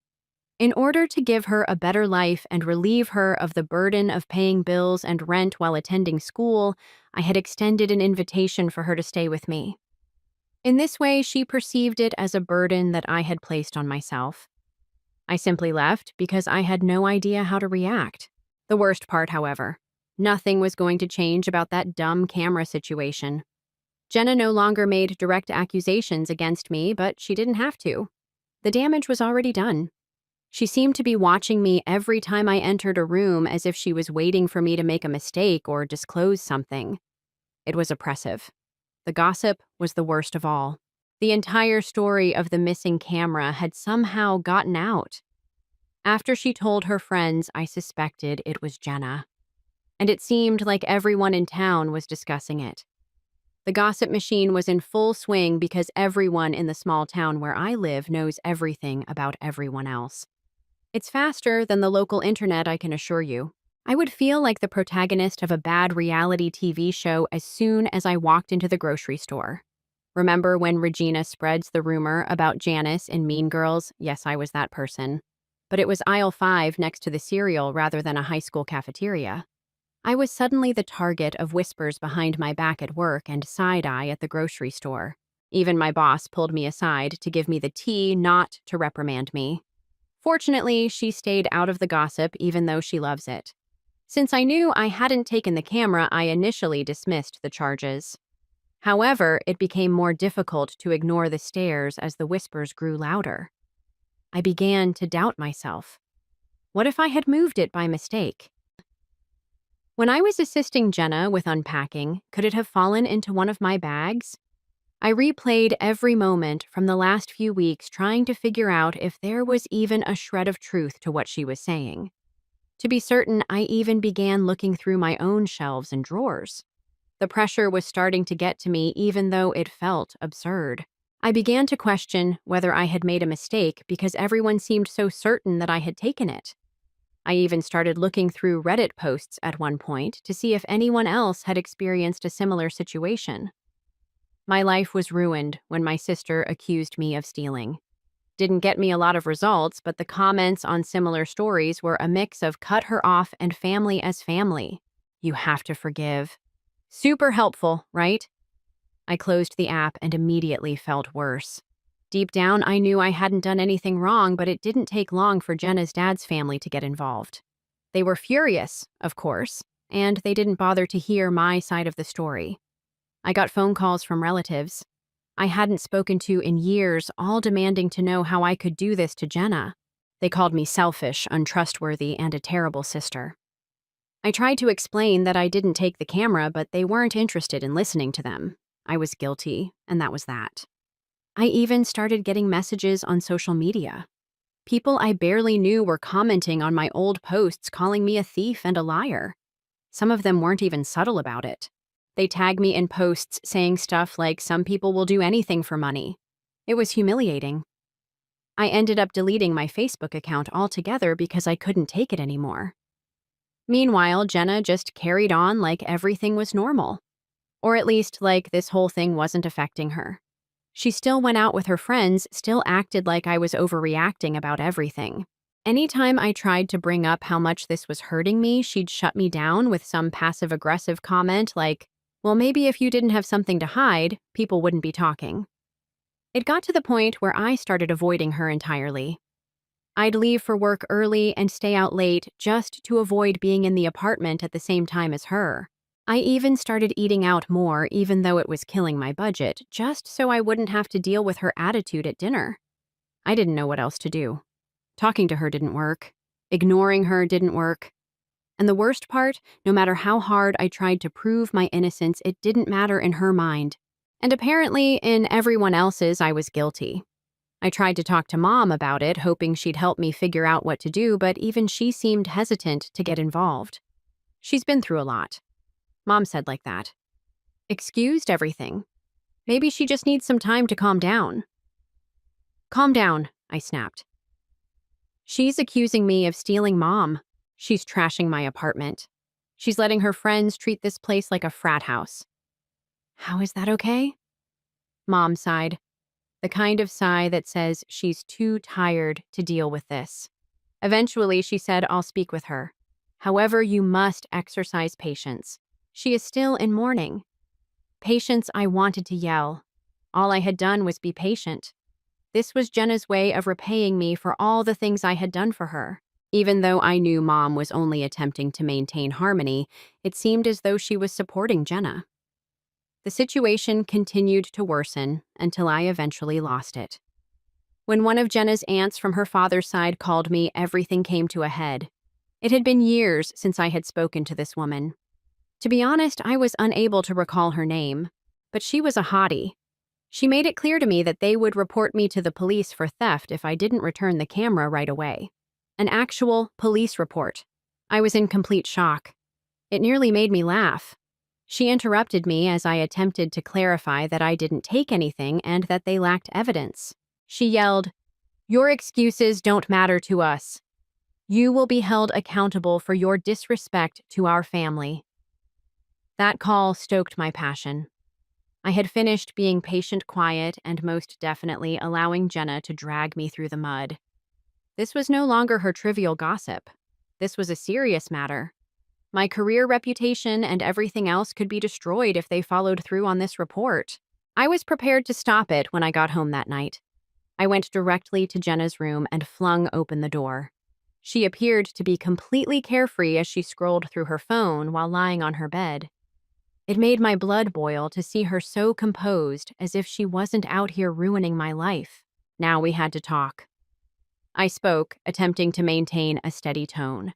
In order to give her a better life and relieve her of the burden of paying bills and rent while attending school, I had extended an invitation for her to stay with me. In this way, she perceived it as a burden that I had placed on myself. I simply left because I had no idea how to react. The worst part, however, nothing was going to change about that dumb camera situation. Jenna no longer made direct accusations against me, but she didn't have to. The damage was already done. She seemed to be watching me every time I entered a room, as if she was waiting for me to make a mistake or disclose something. It was oppressive. The gossip was the worst of all. The entire story of the missing camera had somehow gotten out. After she told her friends, I suspected it was Jenna. And it seemed like everyone in town was discussing it. The gossip machine was in full swing because everyone in the small town where I live knows everything about everyone else. It's faster than the local internet, I can assure you. I would feel like the protagonist of a bad reality TV show as soon as I walked into the grocery store. Remember when Regina spreads the rumor about Janice in Mean Girls? Yes, I was that person. But it was aisle 5 next to the cereal rather than a high school cafeteria. I was suddenly the target of whispers behind my back at work and side-eye at the grocery store. Even my boss pulled me aside to give me the tea, not to reprimand me. Fortunately, she stayed out of the gossip even though she loves it. Since I knew I hadn't taken the camera, I initially dismissed the charges. However, it became more difficult to ignore the stares as the whispers grew louder. I began to doubt myself. What if I had moved it by mistake? When I was assisting Jenna with unpacking, could it have fallen into one of my bags? I replayed every moment from the last few weeks trying to figure out if there was even a shred of truth to what she was saying. To be certain, I even began looking through my own shelves and drawers. The pressure was starting to get to me even though it felt absurd. I began to question whether I had made a mistake because everyone seemed so certain that I had taken it. I even started looking through Reddit posts at one point to see if anyone else had experienced a similar situation. My life was ruined when my sister accused me of stealing. Didn't get me a lot of results, but the comments on similar stories were a mix of cut her off and family as family. You have to forgive. Super helpful, right? I closed the app and immediately felt worse. Deep down, I knew I hadn't done anything wrong, but it didn't take long for Jenna's dad's family to get involved. They were furious, of course, and they didn't bother to hear my side of the story. I got phone calls from relatives I hadn't spoken to in years, all demanding to know how I could do this to Jenna. They called me selfish, untrustworthy, and a terrible sister. I tried to explain that I didn't take the camera, but they weren't interested in listening to them. I was guilty, and that was that. I even started getting messages on social media. People I barely knew were commenting on my old posts, calling me a thief and a liar. Some of them weren't even subtle about it. They tagged me in posts saying stuff like, "Some people will do anything for money." It was humiliating. I ended up deleting my Facebook account altogether because I couldn't take it anymore. Meanwhile, Jenna just carried on like everything was normal. Or at least like this whole thing wasn't affecting her. She still went out with her friends, still acted like I was overreacting about everything. Anytime I tried to bring up how much this was hurting me, she'd shut me down with some passive-aggressive comment like, "Well, maybe if you didn't have something to hide, people wouldn't be talking." It got to the point where I started avoiding her entirely. I'd leave for work early and stay out late just to avoid being in the apartment at the same time as her. I even started eating out more even though it was killing my budget, just so I wouldn't have to deal with her attitude at dinner. I didn't know what else to do. Talking to her didn't work. Ignoring her didn't work. And the worst part, no matter how hard I tried to prove my innocence, it didn't matter in her mind. And apparently, in everyone else's, I was guilty. I tried to talk to Mom about it, hoping she'd help me figure out what to do, but even she seemed hesitant to get involved. She's been through a lot. Mom said like that. Excused everything. Maybe she just needs some time to calm down. "Calm down," I snapped. "She's accusing me of stealing Mom. She's trashing my apartment. She's letting her friends treat this place like a frat house." "How is that okay?" Mom sighed. The kind of sigh that says she's too tired to deal with this. Eventually, she said, "I'll speak with her. However, you must exercise patience. She is still in mourning." Patience, I wanted to yell. All I had done was be patient. This was Jenna's way of repaying me for all the things I had done for her. Even though I knew Mom was only attempting to maintain harmony, it seemed as though she was supporting Jenna. The situation continued to worsen until I eventually lost it. When one of Jenna's aunts from her father's side called me, everything came to a head. It had been years since I had spoken to this woman. To be honest, I was unable to recall her name, but she was a hottie. She made it clear to me that they would report me to the police for theft if I didn't return the camera right away. An actual police report. I was in complete shock. It nearly made me laugh. She interrupted me as I attempted to clarify that I didn't take anything and that they lacked evidence. She yelled, "Your excuses don't matter to us. You will be held accountable for your disrespect to our family." That call stoked my passion. I had finished being patient, quiet, and most definitely allowing Jenna to drag me through the mud. This was no longer her trivial gossip. This was a serious matter. My career reputation and everything else could be destroyed if they followed through on this report. I was prepared to stop it when I got home that night. I went directly to Jenna's room and flung open the door. She appeared to be completely carefree as she scrolled through her phone while lying on her bed. It made my blood boil to see her so composed, as if she wasn't out here ruining my life. Now we had to talk. I spoke, attempting to maintain a steady tone.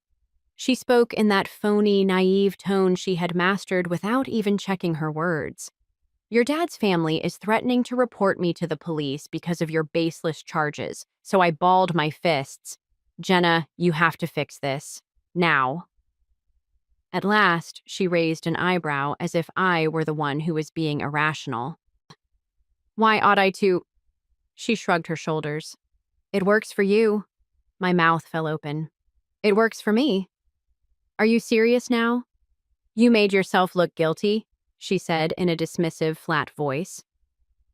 She spoke in that phony, naive tone she had mastered without even checking her words. "Your dad's family is threatening to report me to the police because of your baseless charges, so I balled my fists. Jenna, you have to fix this. Now." At last, she raised an eyebrow as if I were the one who was being irrational. "Why ought I to?" She shrugged her shoulders. "It works for you." My mouth fell open. "It works for me." "Are you serious now?" "You made yourself look guilty," she said in a dismissive, flat voice.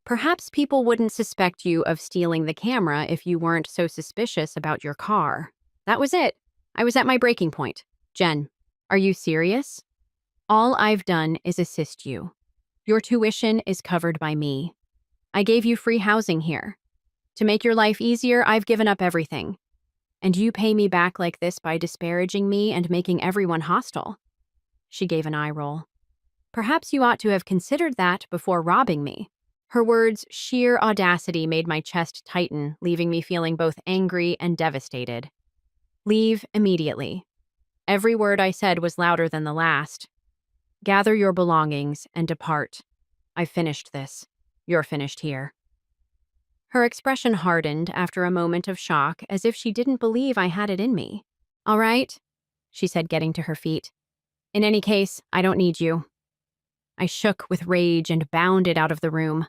"Perhaps people wouldn't suspect you of stealing the camera if you weren't so suspicious about your car." That was it. I was at my breaking point. "Jen, are you serious? All I've done is assist you. Your tuition is covered by me. I gave you free housing here. To make your life easier, I've given up everything. And you pay me back like this by disparaging me and making everyone hostile." She gave an eye roll. "Perhaps you ought to have considered that before robbing me." Her words' sheer audacity made my chest tighten, leaving me feeling both angry and devastated. "Leave immediately." Every word I said was louder than the last. "Gather your belongings and depart. I've finished this. You're finished here." Her expression hardened after a moment of shock, as if she didn't believe I had it in me. "All right," she said, getting to her feet. "In any case, I don't need you." I shook with rage and bounded out of the room.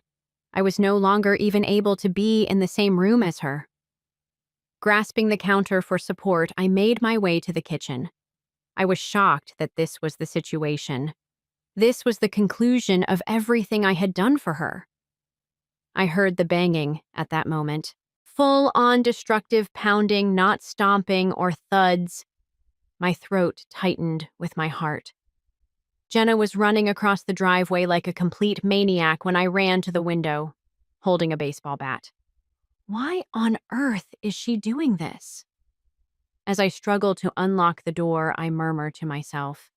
I was no longer even able to be in the same room as her. Grasping the counter for support, I made my way to the kitchen. I was shocked that this was the situation. This was the conclusion of everything I had done for her. I heard the banging at that moment. Full-on destructive pounding, not stomping or thuds. My throat tightened with my heart. Jenna was running across the driveway like a complete maniac when I ran to the window, holding a baseball bat. Why on earth is she doing this? As I struggled to unlock the door, I murmured to myself.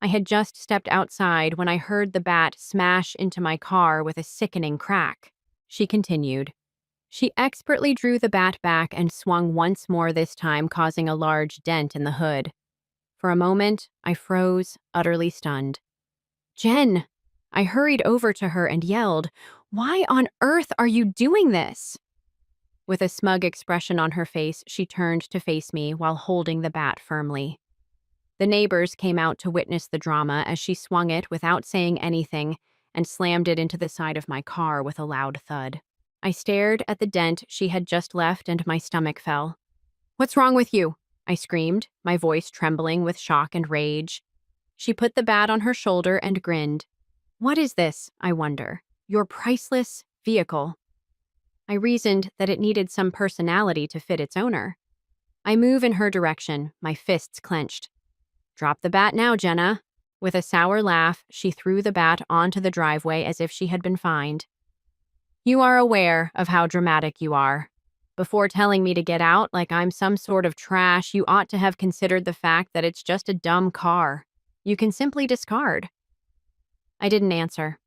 I had just stepped outside when I heard the bat smash into my car with a sickening crack. She continued. She expertly drew the bat back and swung once more, this time causing a large dent in the hood. For a moment, I froze, utterly stunned. "Jen!" I hurried over to her and yelled, "Why on earth are you doing this?" With a smug expression on her face, she turned to face me while holding the bat firmly. The neighbors came out to witness the drama as she swung it without saying anything and slammed it into the side of my car with a loud thud. I stared at the dent she had just left and my stomach fell. "What's wrong with you?" I screamed, my voice trembling with shock and rage. She put the bat on her shoulder and grinned. "What is this, I wonder? Your priceless vehicle." I reasoned that it needed some personality to fit its owner. I move in her direction, my fists clenched. "Drop the bat now, Jenna." With a sour laugh, she threw the bat onto the driveway as if she had been fined. "You are aware of how dramatic you are. Before telling me to get out like I'm some sort of trash, you ought to have considered the fact that it's just a dumb car. You can simply discard." I didn't answer.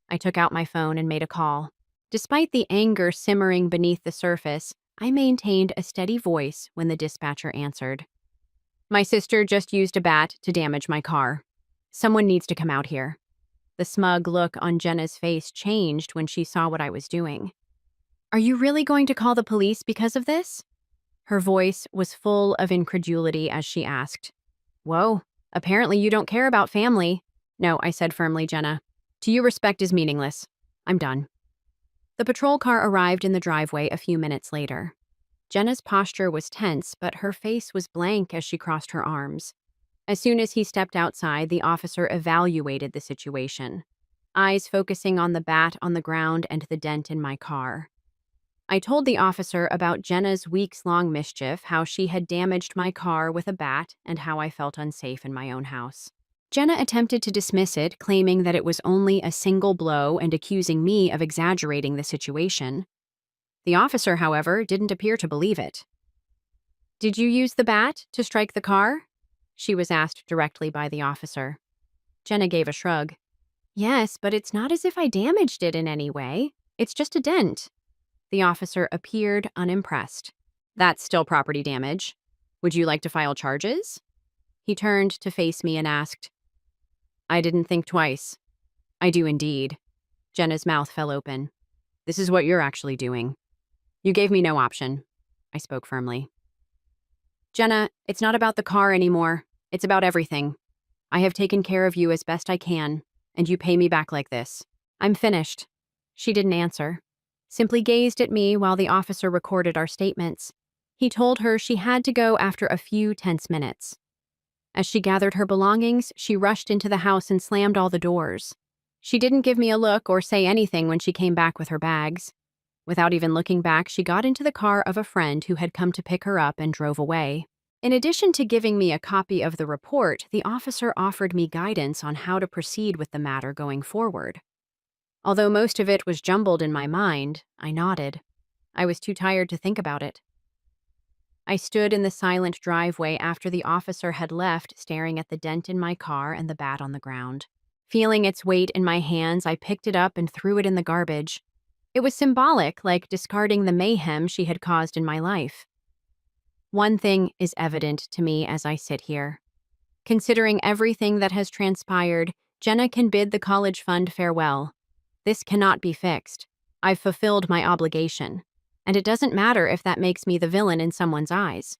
I took out my phone and made a call. Despite the anger simmering beneath the surface, I maintained a steady voice when the dispatcher answered. "My sister just used a bat to damage my car. Someone needs to come out here." The smug look on Jenna's face changed when she saw what I was doing. "Are you really going to call the police because of this?" Her voice was full of incredulity as she asked. "Whoa, apparently you don't care about family." "No," I said firmly, "Jenna. To you, respect is meaningless. I'm done." The patrol car arrived in the driveway a few minutes later. Jenna's posture was tense, but her face was blank as she crossed her arms. As soon as he stepped outside, the officer evaluated the situation, eyes focusing on the bat on the ground and the dent in my car. I told the officer about Jenna's weeks-long mischief, how she had damaged my car with a bat, and how I felt unsafe in my own house. Jenna attempted to dismiss it, claiming that it was only a single blow and accusing me of exaggerating the situation. The officer, however, didn't appear to believe it. "Did you use the bat to strike the car?" she was asked directly by the officer. Jenna gave a shrug. "Yes, but it's not as if I damaged it in any way. It's just a dent." The officer appeared unimpressed. "That's still property damage. Would you like to file charges?" He turned to face me and asked. I didn't think twice. "I do indeed." Jenna's mouth fell open. "This is what you're actually doing." "You gave me no option," I spoke firmly. "Jenna, it's not about the car anymore. It's about everything. I have taken care of you as best I can, and you pay me back like this. I'm finished." She didn't answer, simply gazed at me while the officer recorded our statements. He told her she had to go after a few tense minutes. As she gathered her belongings, she rushed into the house and slammed all the doors. She didn't give me a look or say anything when she came back with her bags. Without even looking back, she got into the car of a friend who had come to pick her up and drove away. In addition to giving me a copy of the report, the officer offered me guidance on how to proceed with the matter going forward. Although most of it was jumbled in my mind, I nodded. I was too tired to think about it. I stood in the silent driveway after the officer had left, staring at the dent in my car and the bat on the ground. Feeling its weight in my hands, I picked it up and threw it in the garbage. It was symbolic, like discarding the mayhem she had caused in my life. One thing is evident to me as I sit here. Considering everything that has transpired, Jenna can bid the college fund farewell. This cannot be fixed. I've fulfilled my obligation. And it doesn't matter if that makes me the villain in someone's eyes.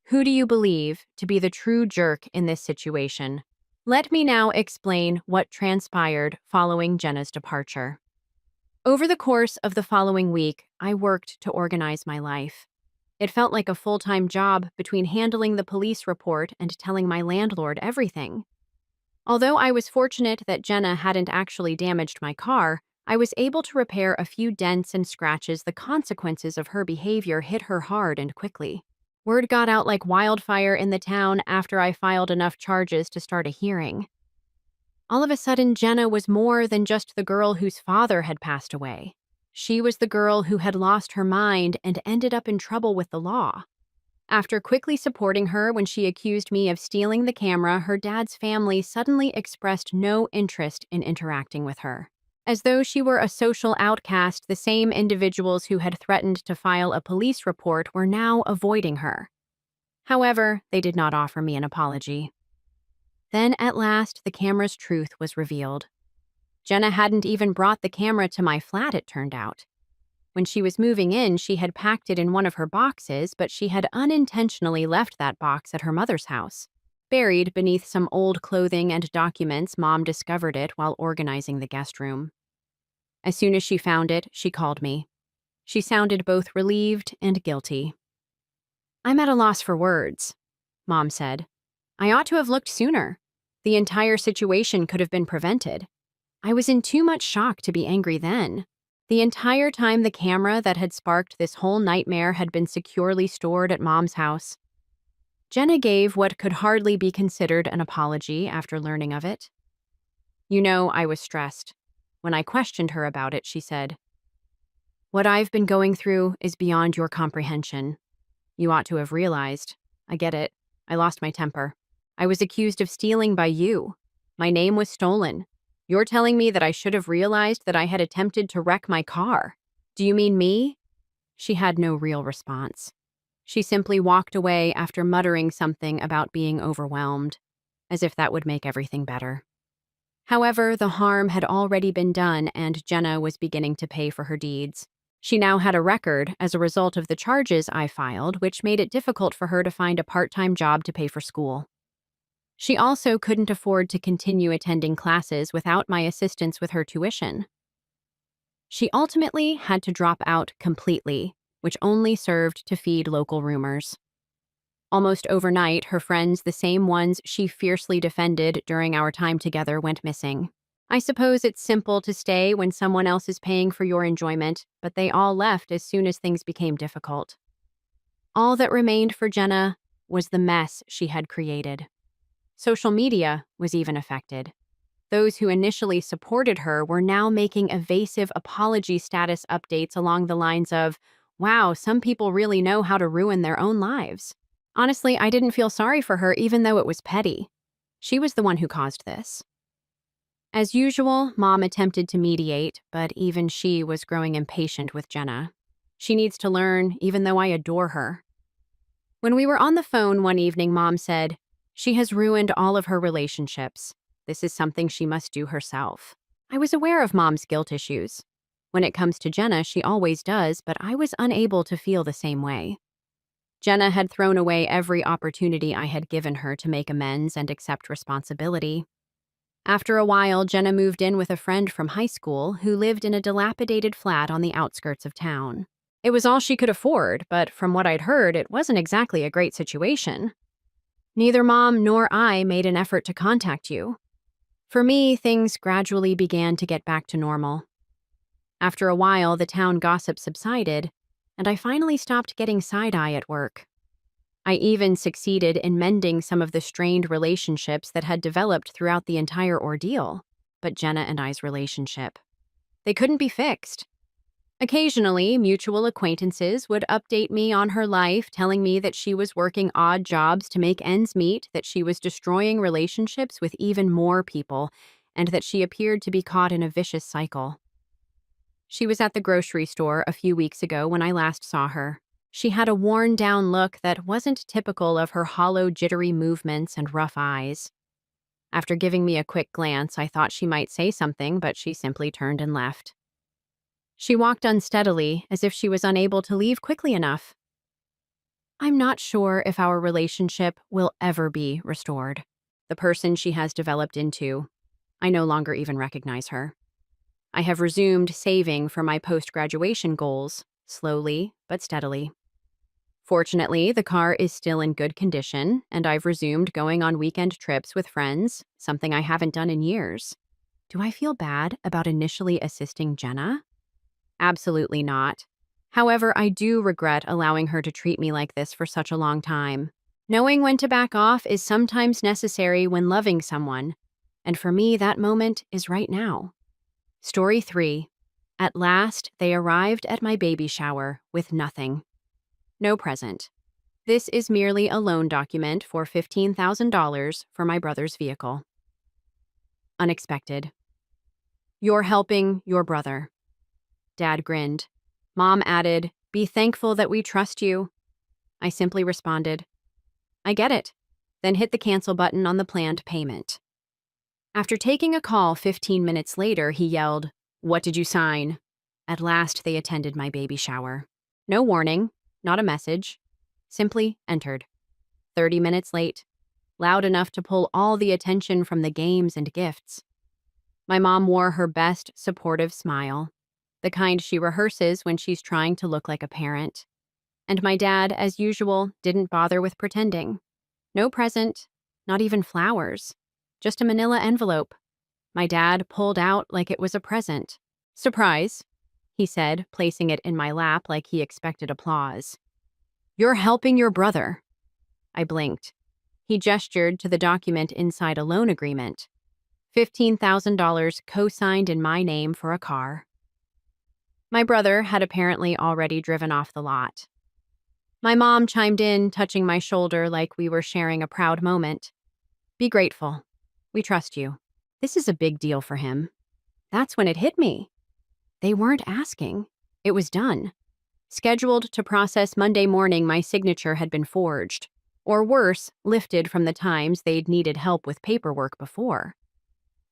Who do you believe to be the true jerk in this situation? Let me now explain what transpired following Jenna's departure. Over the course of the following week, I worked to organize my life. It felt like a full-time job between handling the police report and telling my landlord everything. Although I was fortunate that Jenna hadn't actually damaged my car, I was able to repair a few dents and scratches. The consequences of her behavior hit her hard and quickly. Word got out like wildfire in the town after I filed enough charges to start a hearing. All of a sudden, Jenna was more than just the girl whose father had passed away. She was the girl who had lost her mind and ended up in trouble with the law. After quickly supporting her when she accused me of stealing the camera, her dad's family suddenly expressed no interest in interacting with her. As though she were a social outcast, the same individuals who had threatened to file a police report were now avoiding her. However, they did not offer me an apology. Then, at last, the camera's truth was revealed. Jenna hadn't even brought the camera to my flat, it turned out. When she was moving in, she had packed it in one of her boxes, but she had unintentionally left that box at her mother's house. Buried beneath some old clothing and documents, Mom discovered it while organizing the guest room. As soon as she found it, she called me. She sounded both relieved and guilty. "I'm at a loss for words," Mom said. "I ought to have looked sooner. The entire situation could have been prevented. I was in too much shock to be angry then. The entire time the camera that had sparked this whole nightmare had been securely stored at Mom's house." Jenna gave what could hardly be considered an apology after learning of it. "You know, I was stressed. When I questioned her about it, she said, 'What I've been going through is beyond your comprehension. You ought to have realized. I get it. I lost my temper. I was accused of stealing by you. My name was stolen. You're telling me that I should have realized that I had attempted to wreck my car. Do you mean me?' She had no real response. She simply walked away after muttering something about being overwhelmed, as if that would make everything better. However, the harm had already been done, and Jenna was beginning to pay for her deeds. She now had a record as a result of the charges I filed, which made it difficult for her to find a part-time job to pay for school. She also couldn't afford to continue attending classes without my assistance with her tuition. She ultimately had to drop out completely, which only served to feed local rumors. Almost overnight, her friends, the same ones she fiercely defended during our time together, went missing. I suppose it's simple to stay when someone else is paying for your enjoyment, but they all left as soon as things became difficult. All that remained for Jenna was the mess she had created. Social media was even affected. Those who initially supported her were now making evasive apology status updates along the lines of, "Wow, some people really know how to ruin their own lives." Honestly, I didn't feel sorry for her even though it was petty. She was the one who caused this. As usual, Mom attempted to mediate, but even she was growing impatient with Jenna. She needs to learn, even though I adore her. When we were on the phone one evening, Mom said, "She has ruined all of her relationships. This is something she must do herself." I was aware of Mom's guilt issues. When it comes to Jenna, she always does, but I was unable to feel the same way. Jenna had thrown away every opportunity I had given her to make amends and accept responsibility. After a while, Jenna moved in with a friend from high school who lived in a dilapidated flat on the outskirts of town. It was all she could afford, but from what I'd heard, it wasn't exactly a great situation. Neither Mom nor I made an effort to contact you. For me, things gradually began to get back to normal. After a while, the town gossip subsided, and I finally stopped getting side-eye at work. I even succeeded in mending some of the strained relationships that had developed throughout the entire ordeal. But Jenna and I's relationship, they couldn't be fixed. Occasionally, mutual acquaintances would update me on her life, telling me that she was working odd jobs to make ends meet, that she was destroying relationships with even more people, and that she appeared to be caught in a vicious cycle. She was at the grocery store a few weeks ago when I last saw her. She had a worn-down look that wasn't typical of her hollow, jittery movements and rough eyes. After giving me a quick glance, I thought she might say something, but she simply turned and left. She walked unsteadily, as if she was unable to leave quickly enough. I'm not sure if our relationship will ever be restored. The person she has developed into, I no longer even recognize her. I have resumed saving for my post-graduation goals, slowly but steadily. Fortunately, the car is still in good condition, and I've resumed going on weekend trips with friends, something I haven't done in years. Do I feel bad about initially assisting Jenna? Absolutely not. However, I do regret allowing her to treat me like this for such a long time. Knowing when to back off is sometimes necessary when loving someone, and for me, that moment is right now. Story 3. At last, they arrived at my baby shower with nothing. No present. This is merely a loan document for $15,000 for my brother's vehicle. Unexpected. You're helping your brother. Dad grinned. Mom added, "Be thankful that we trust you." I simply responded, "I get it," then hit the cancel button on the planned payment. After taking a call 15 minutes later, he yelled, "What did you sign?" At last, they attended my baby shower. No warning, not a message. Simply entered. 30 minutes late. Loud enough to pull all the attention from the games and gifts. My mom wore her best supportive smile, the kind she rehearses when she's trying to look like a parent. And my dad, as usual, didn't bother with pretending. No present, not even flowers. Just a manila envelope. My dad pulled out like it was a present. "Surprise," he said, placing it in my lap like he expected applause. "You're helping your brother." I blinked. He gestured to the document inside a loan agreement. $15,000 co-signed in my name for a car. My brother had apparently already driven off the lot. My mom chimed in, touching my shoulder like we were sharing a proud moment. "Be grateful. We trust you." This is a big deal for him. That's when it hit me. They weren't asking. It was done. Scheduled to process Monday morning, my signature had been forged. Or worse, lifted from the times they'd needed help with paperwork before.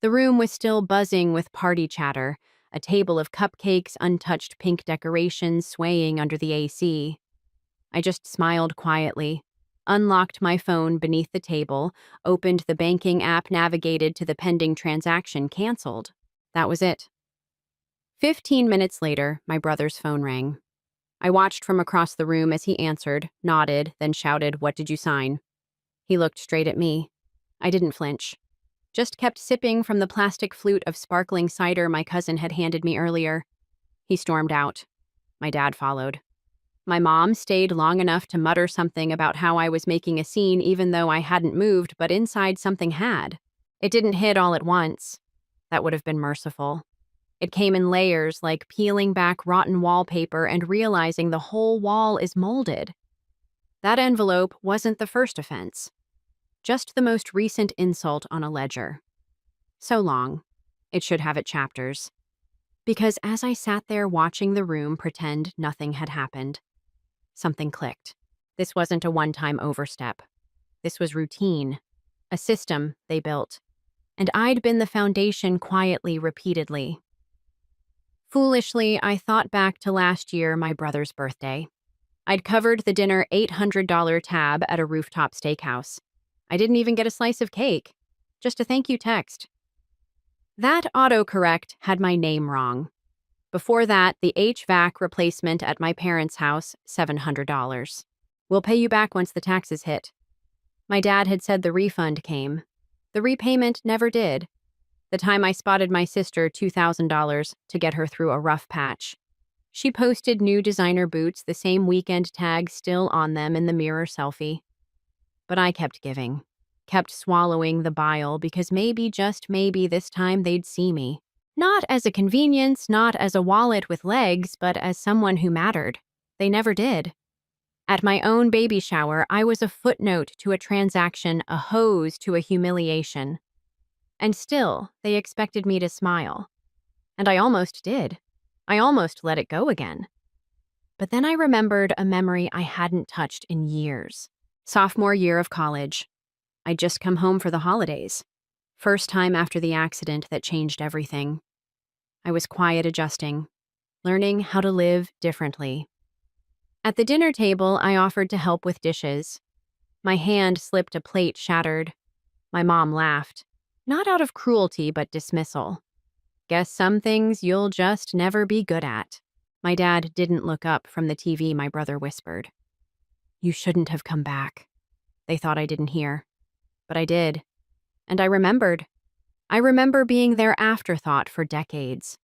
The room was still buzzing with party chatter, a table of cupcakes, untouched pink decorations swaying under the AC. I just smiled quietly, unlocked my phone beneath the table, opened the banking app, navigated to the pending transaction, canceled. That was it. 15 minutes later, my brother's phone rang. I watched from across the room as he answered, nodded, then shouted, "What did you sign?" He looked straight at me. I didn't flinch. Just kept sipping from the plastic flute of sparkling cider my cousin had handed me earlier. He stormed out. My dad followed. My mom stayed long enough to mutter something about how I was making a scene even though I hadn't moved, but inside something had. It didn't hit all at once. That would have been merciful. It came in layers, like peeling back rotten wallpaper and realizing the whole wall is molded. That envelope wasn't the first offense, just the most recent insult on a ledger. So long. It should have its chapters. Because as I sat there watching the room pretend nothing had happened, something clicked. This wasn't a one-time overstep. This was routine, a system they built. And I'd been the foundation quietly, repeatedly. Foolishly, I thought back to last year, my brother's birthday. I'd covered the dinner $800 tab at a rooftop steakhouse. I didn't even get a slice of cake, just a thank you text. That autocorrect had my name wrong. Before that, the HVAC replacement at my parents' house, $700. We'll pay you back once the taxes hit. My dad had said the refund came. The repayment never did. The time I spotted my sister $2,000 to get her through a rough patch. She posted new designer boots, the same weekend tag still on them in the mirror selfie. But I kept giving, kept swallowing the bile because maybe, just maybe, this time they'd see me. Not as a convenience, not as a wallet with legs, but as someone who mattered. They never did. At my own baby shower, I was a footnote to a transaction, a hose to a humiliation. And still, they expected me to smile. And I almost did. I almost let it go again. But then I remembered a memory I hadn't touched in years. Sophomore year of college. I'd just come home for the holidays. First time after the accident that changed everything. I was quiet, adjusting, learning how to live differently. At the dinner table, I offered to help with dishes. My hand slipped, a plate shattered. My mom laughed, not out of cruelty, but dismissal. Guess some things you'll just never be good at. My dad didn't look up from the TV, my brother whispered. You shouldn't have come back. They thought I didn't hear. But I did. And I remembered. I remember being their afterthought for decades.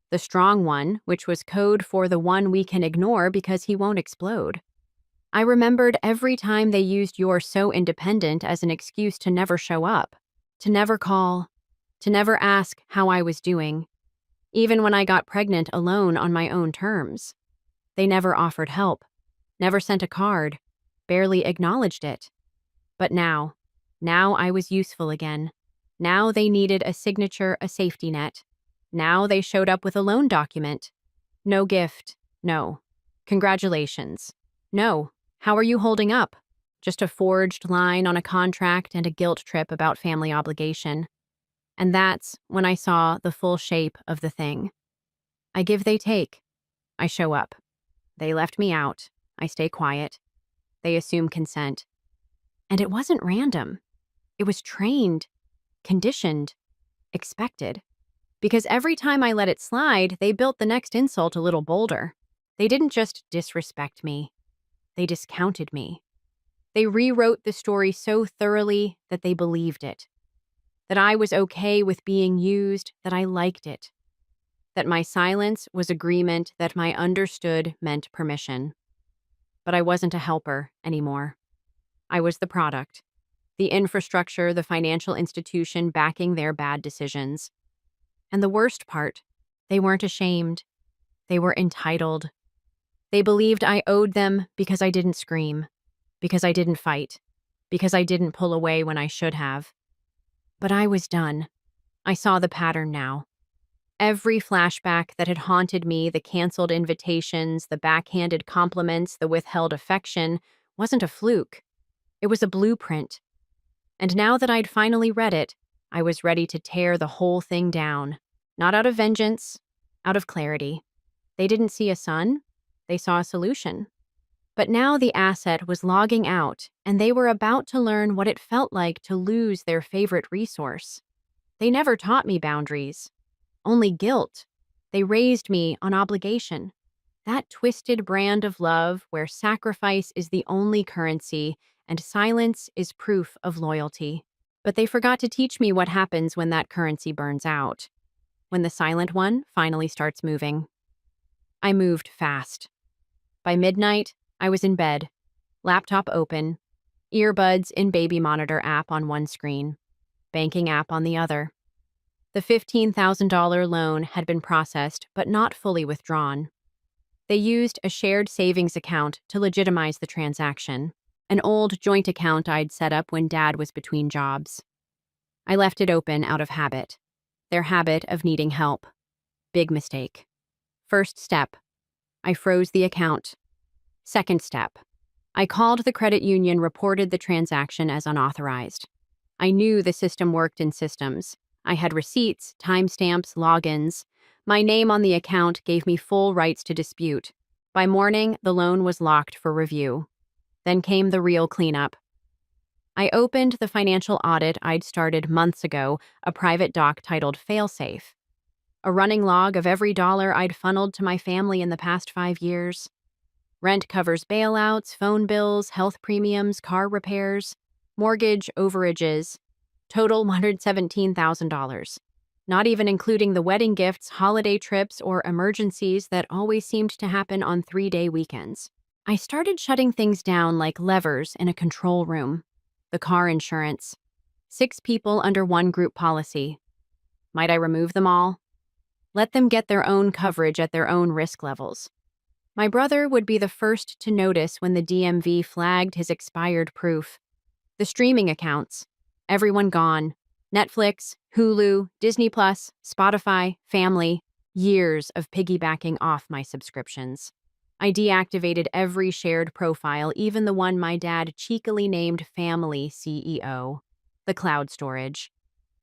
The strong one, which was code for the one we can ignore because he won't explode. I remembered every time they used "you're so independent" as an excuse to never show up, to never call, to never ask how I was doing, even when I got pregnant alone on my own terms. They never offered help, never sent a card, barely acknowledged it. But now I was useful again. Now they needed a signature, a safety net. Now they showed up with a loan document. No gift. No. Congratulations. No. How are you holding up? Just a forged line on a contract and a guilt trip about family obligation. And that's when I saw the full shape of the thing. I give, they take. I show up. They left me out. I stay quiet. They assume consent. And it wasn't random. It was trained, conditioned, expected. Because every time I let it slide, they built the next insult a little bolder. They didn't just disrespect me. They discounted me. They rewrote the story so thoroughly that they believed it. That I was okay with being used, that I liked it. That my silence was agreement, that my understood meant permission. But I wasn't a helper anymore. I was the product. The infrastructure, the financial institution backing their bad decisions. And the worst part, they weren't ashamed. They were entitled. They believed I owed them because I didn't scream, because I didn't fight, because I didn't pull away when I should have. But I was done. I saw the pattern now. Every flashback that had haunted me, the canceled invitations, the backhanded compliments, the withheld affection, wasn't a fluke. It was a blueprint. And now that I'd finally read it, I was ready to tear the whole thing down. Not out of vengeance, out of clarity. They didn't see a sun, they saw a solution. But now the asset was logging out, and they were about to learn what it felt like to lose their favorite resource. They never taught me boundaries, only guilt. They raised me on obligation. That twisted brand of love where sacrifice is the only currency and silence is proof of loyalty. But they forgot to teach me what happens when that currency burns out, when the silent one finally starts moving. I moved fast. By midnight, I was in bed, laptop open, earbuds in baby monitor app on one screen, banking app on the other. The $15,000 loan had been processed but not fully withdrawn. They used a shared savings account to legitimize the transaction, an old joint account I'd set up when Dad was between jobs. I left it open out of habit, their habit of needing help. Big mistake. First step, I froze the account. Second step, I called the credit union, reported the transaction as unauthorized. I knew the system worked in systems. I had receipts, timestamps, logins. My name on the account gave me full rights to dispute. By morning, the loan was locked for review. Then came the real cleanup. I opened the financial audit I'd started months ago, a private doc titled Failsafe. A running log of every dollar I'd funneled to my family in the past 5 years. Rent covers bailouts, phone bills, health premiums, car repairs, mortgage overages. Total $117,000. Not even including the wedding gifts, holiday trips, or emergencies that always seemed to happen on 3-day weekends. I started shutting things down like levers in a control room. The car insurance. 6 people under one group policy. Might I remove them all? Let them get their own coverage at their own risk levels. My brother would be the first to notice when the DMV flagged his expired proof. The streaming accounts. Everyone gone. Netflix, Hulu, Disney+, Spotify, Family. Years of piggybacking off my subscriptions. I deactivated every shared profile, even the one my dad cheekily named Family CEO. The cloud storage.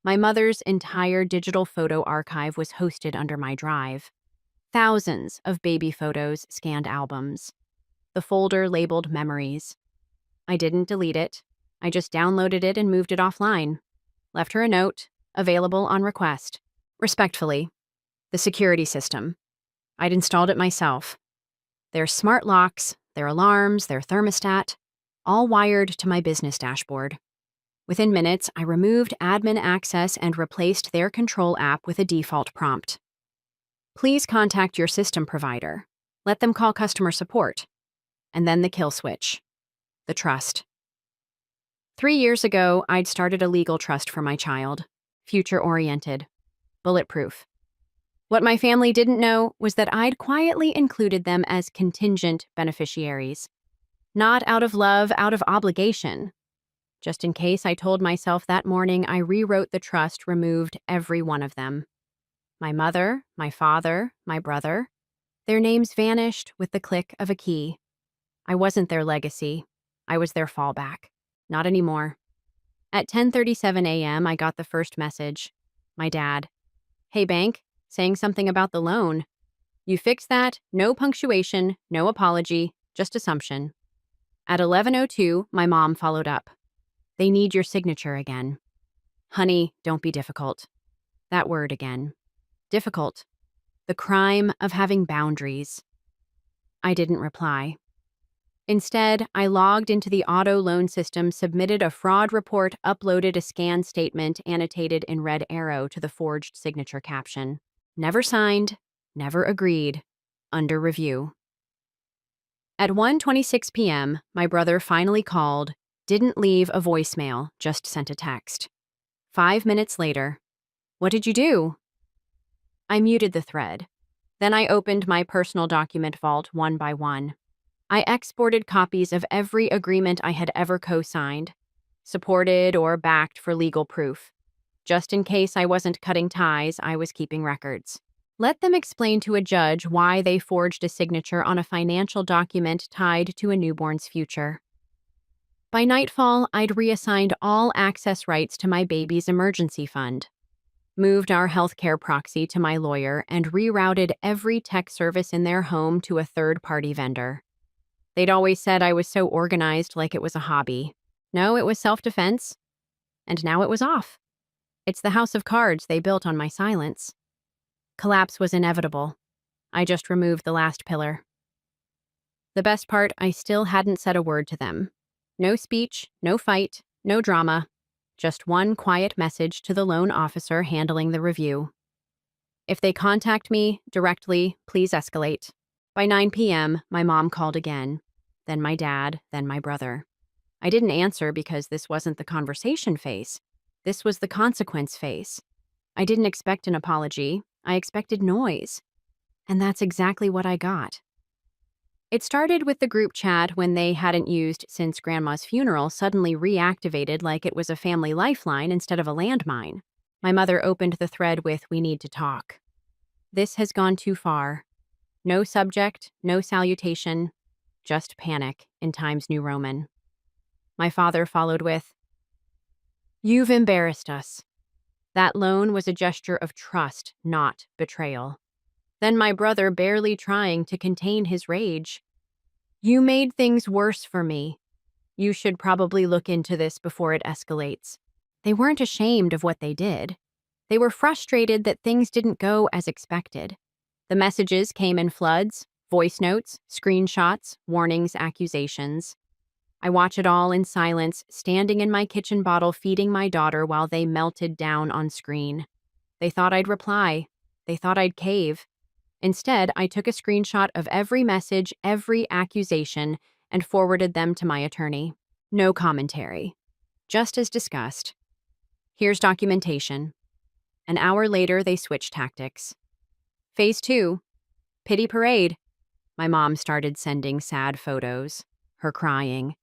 My mother's entire digital photo archive was hosted under my drive. Thousands of baby photos, scanned albums. The folder labeled Memories. I didn't delete it. I just downloaded it and moved it offline. Left her a note, available on request. Respectfully, the security system. I'd installed it myself. Their smart locks, their alarms, their thermostat, all wired to my business dashboard. Within minutes, I removed admin access and replaced their control app with a default prompt. Please contact your system provider. Let them call customer support. And then the kill switch. The trust. 3 years ago, I'd started a legal trust for my child. Future-oriented. Bulletproof. What my family didn't know was that I'd quietly included them as contingent beneficiaries. Not out of love, out of obligation. Just in case, I told myself that morning, I rewrote the trust, removed every one of them. My mother, my father, my brother. Their names vanished with the click of a key. I wasn't their legacy. I was their fallback. Not anymore. At 10:37 a.m., I got the first message. My dad. Hey, bank, saying something about the loan. You fixed that, no punctuation, no apology, just assumption. At 11:02, my mom followed up. They need your signature again. Honey, don't be difficult. That word again. Difficult. The crime of having boundaries. I didn't reply. Instead, I logged into the auto loan system, submitted a fraud report, uploaded a scanned statement annotated in red arrow to the forged signature caption. Never signed, never agreed, under review. At 1:26 p.m., my brother finally called, didn't leave a voicemail, just sent a text. 5 minutes later, what did you do? I muted the thread. Then I opened my personal document vault one by one. I exported copies of every agreement I had ever co-signed, supported or backed for legal proof. Just in case I wasn't cutting ties, I was keeping records. Let them explain to a judge why they forged a signature on a financial document tied to a newborn's future. By nightfall, I'd reassigned all access rights to my baby's emergency fund, moved our healthcare proxy to my lawyer, and rerouted every tech service in their home to a third-party vendor. They'd always said I was so organized, like it was a hobby. No, it was self-defense. And now it was off. It's the house of cards they built on my silence. Collapse was inevitable. I just removed the last pillar. The best part, I still hadn't said a word to them. No speech, no fight, no drama. Just one quiet message to the loan officer handling the review. If they contact me directly, please escalate. By 9 p.m., my mom called again. Then my dad, then my brother. I didn't answer because this wasn't the conversation phase. This was the consequence phase. I didn't expect an apology. I expected noise. And that's exactly what I got. It started with the group chat when they hadn't used since Grandma's funeral suddenly reactivated like it was a family lifeline instead of a landmine. My mother opened the thread with, "We need to talk." This has gone too far. No subject, no salutation, just panic in Times New Roman. My father followed with, "You've embarrassed us." That loan was a gesture of trust, not betrayal. Then my brother, barely trying to contain his rage, "You made things worse for me. You should probably look into this before it escalates." They weren't ashamed of what they did. They were frustrated that things didn't go as expected. The messages came in floods, voice notes, screenshots, warnings, accusations. I watch it all in silence, standing in my kitchen bottle feeding my daughter while they melted down on screen. They thought I'd reply. They thought I'd cave. Instead, I took a screenshot of every message, every accusation, and forwarded them to my attorney. No commentary. Just as discussed. Here's documentation. An hour later, they switched tactics. Phase 2. Pity parade. My mom started sending sad photos. Her crying.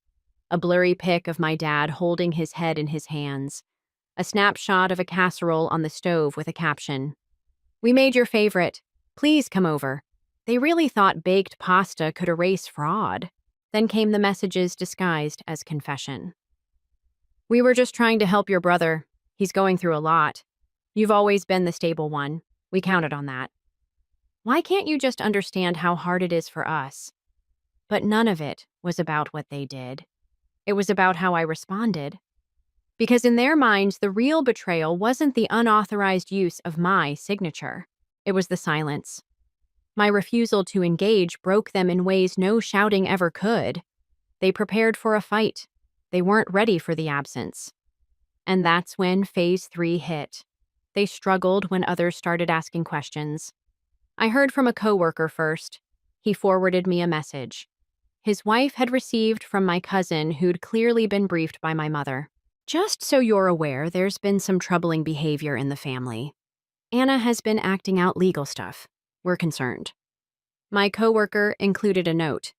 A blurry pic of my dad holding his head in his hands. A snapshot of a casserole on the stove with a caption, "We made your favorite. Please come over." They really thought baked pasta could erase fraud. Then came the messages disguised as confession. "We were just trying to help your brother. He's going through a lot. You've always been the stable one. We counted on that. Why can't you just understand how hard it is for us?" But none of it was about what they did. It was about how I responded. Because in their minds, the real betrayal wasn't the unauthorized use of my signature. It was the silence. My refusal to engage broke them in ways no shouting ever could. They prepared for a fight. They weren't ready for the absence. And that's when phase 3 hit. They struggled when others started asking questions. I heard from a coworker first. He forwarded me a message. His wife had received from my cousin who'd clearly been briefed by my mother. "Just so you're aware, there's been some troubling behavior in the family. Anna has been acting out legal stuff. We're concerned." My coworker included a note.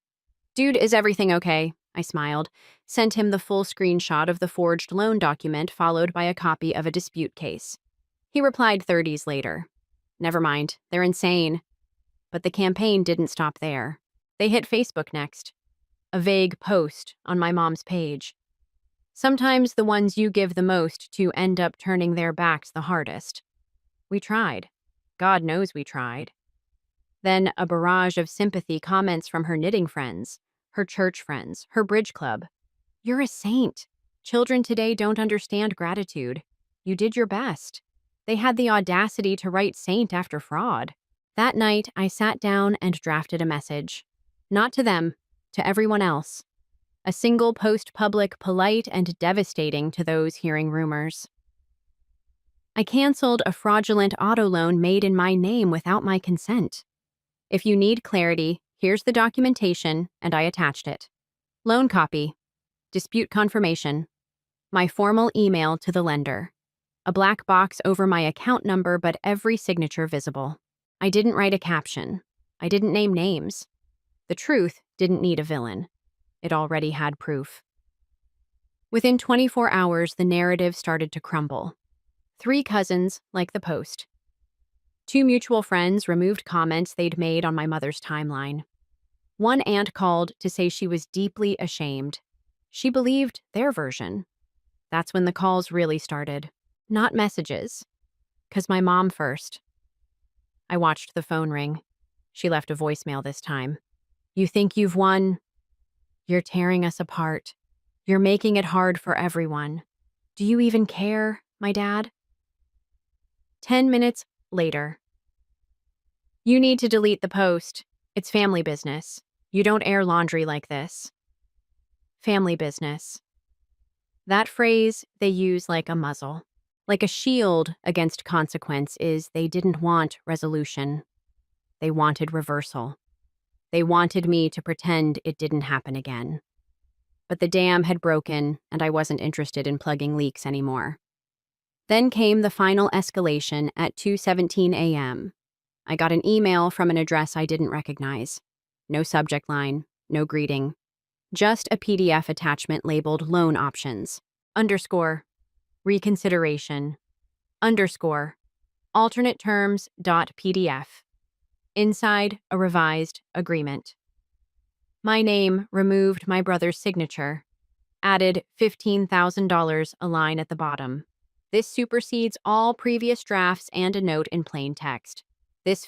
"Dude, is everything okay?" I smiled, sent him the full screenshot of the forged loan document followed by a copy of a dispute case. He replied 30s later. "Never mind, they're insane." But the campaign didn't stop there. They hit Facebook next. A vague post on my mom's page. Sometimes the ones you give the most to end up turning their backs the hardest. We tried. God knows we tried. Then a barrage of sympathy comments from her knitting friends, her church friends, her bridge club. "You're a saint. Children today don't understand gratitude. You did your best." They had the audacity to write saint after fraud. That night, I sat down and drafted a message. Not to them, to everyone else. A single post, public, polite, and devastating to those hearing rumors. I canceled a fraudulent auto loan made in my name without my consent. If you need clarity, here's the documentation, and I attached it. Loan copy. Dispute confirmation. My formal email to the lender. A black box over my account number, but every signature visible. I didn't write a caption. I didn't name names. The truth didn't need a villain. It already had proof. Within 24 hours, the narrative started to crumble. 3 cousins, like the post. 2 mutual friends removed comments they'd made on my mother's timeline. 1 aunt called to say she was deeply ashamed. She believed their version. That's when the calls really started. Not messages. 'Cause my mom first. I watched the phone ring. She left a voicemail this time. "You think you've won? You're tearing us apart. You're making it hard for everyone. Do you even care, my dad?" 10 minutes later. "You need to delete the post. It's family business. You don't air laundry like this. Family business. That phrase they use like a muzzle. Like a shield against consequence is they didn't want resolution. They wanted reversal. They wanted me to pretend it didn't happen again. But the dam had broken, and I wasn't interested in plugging leaks anymore. Then came the final escalation at 2:17 a.m. I got an email from an address I didn't recognize. No subject line, no greeting. Just a PDF attachment labeled loan options. Underscore. Reconsideration. Underscore. Alternate terms. .pdf. Inside, a revised agreement. My name removed my brother's signature. Added $15,000 a line at the bottom. This supersedes all previous drafts and a note in plain text. This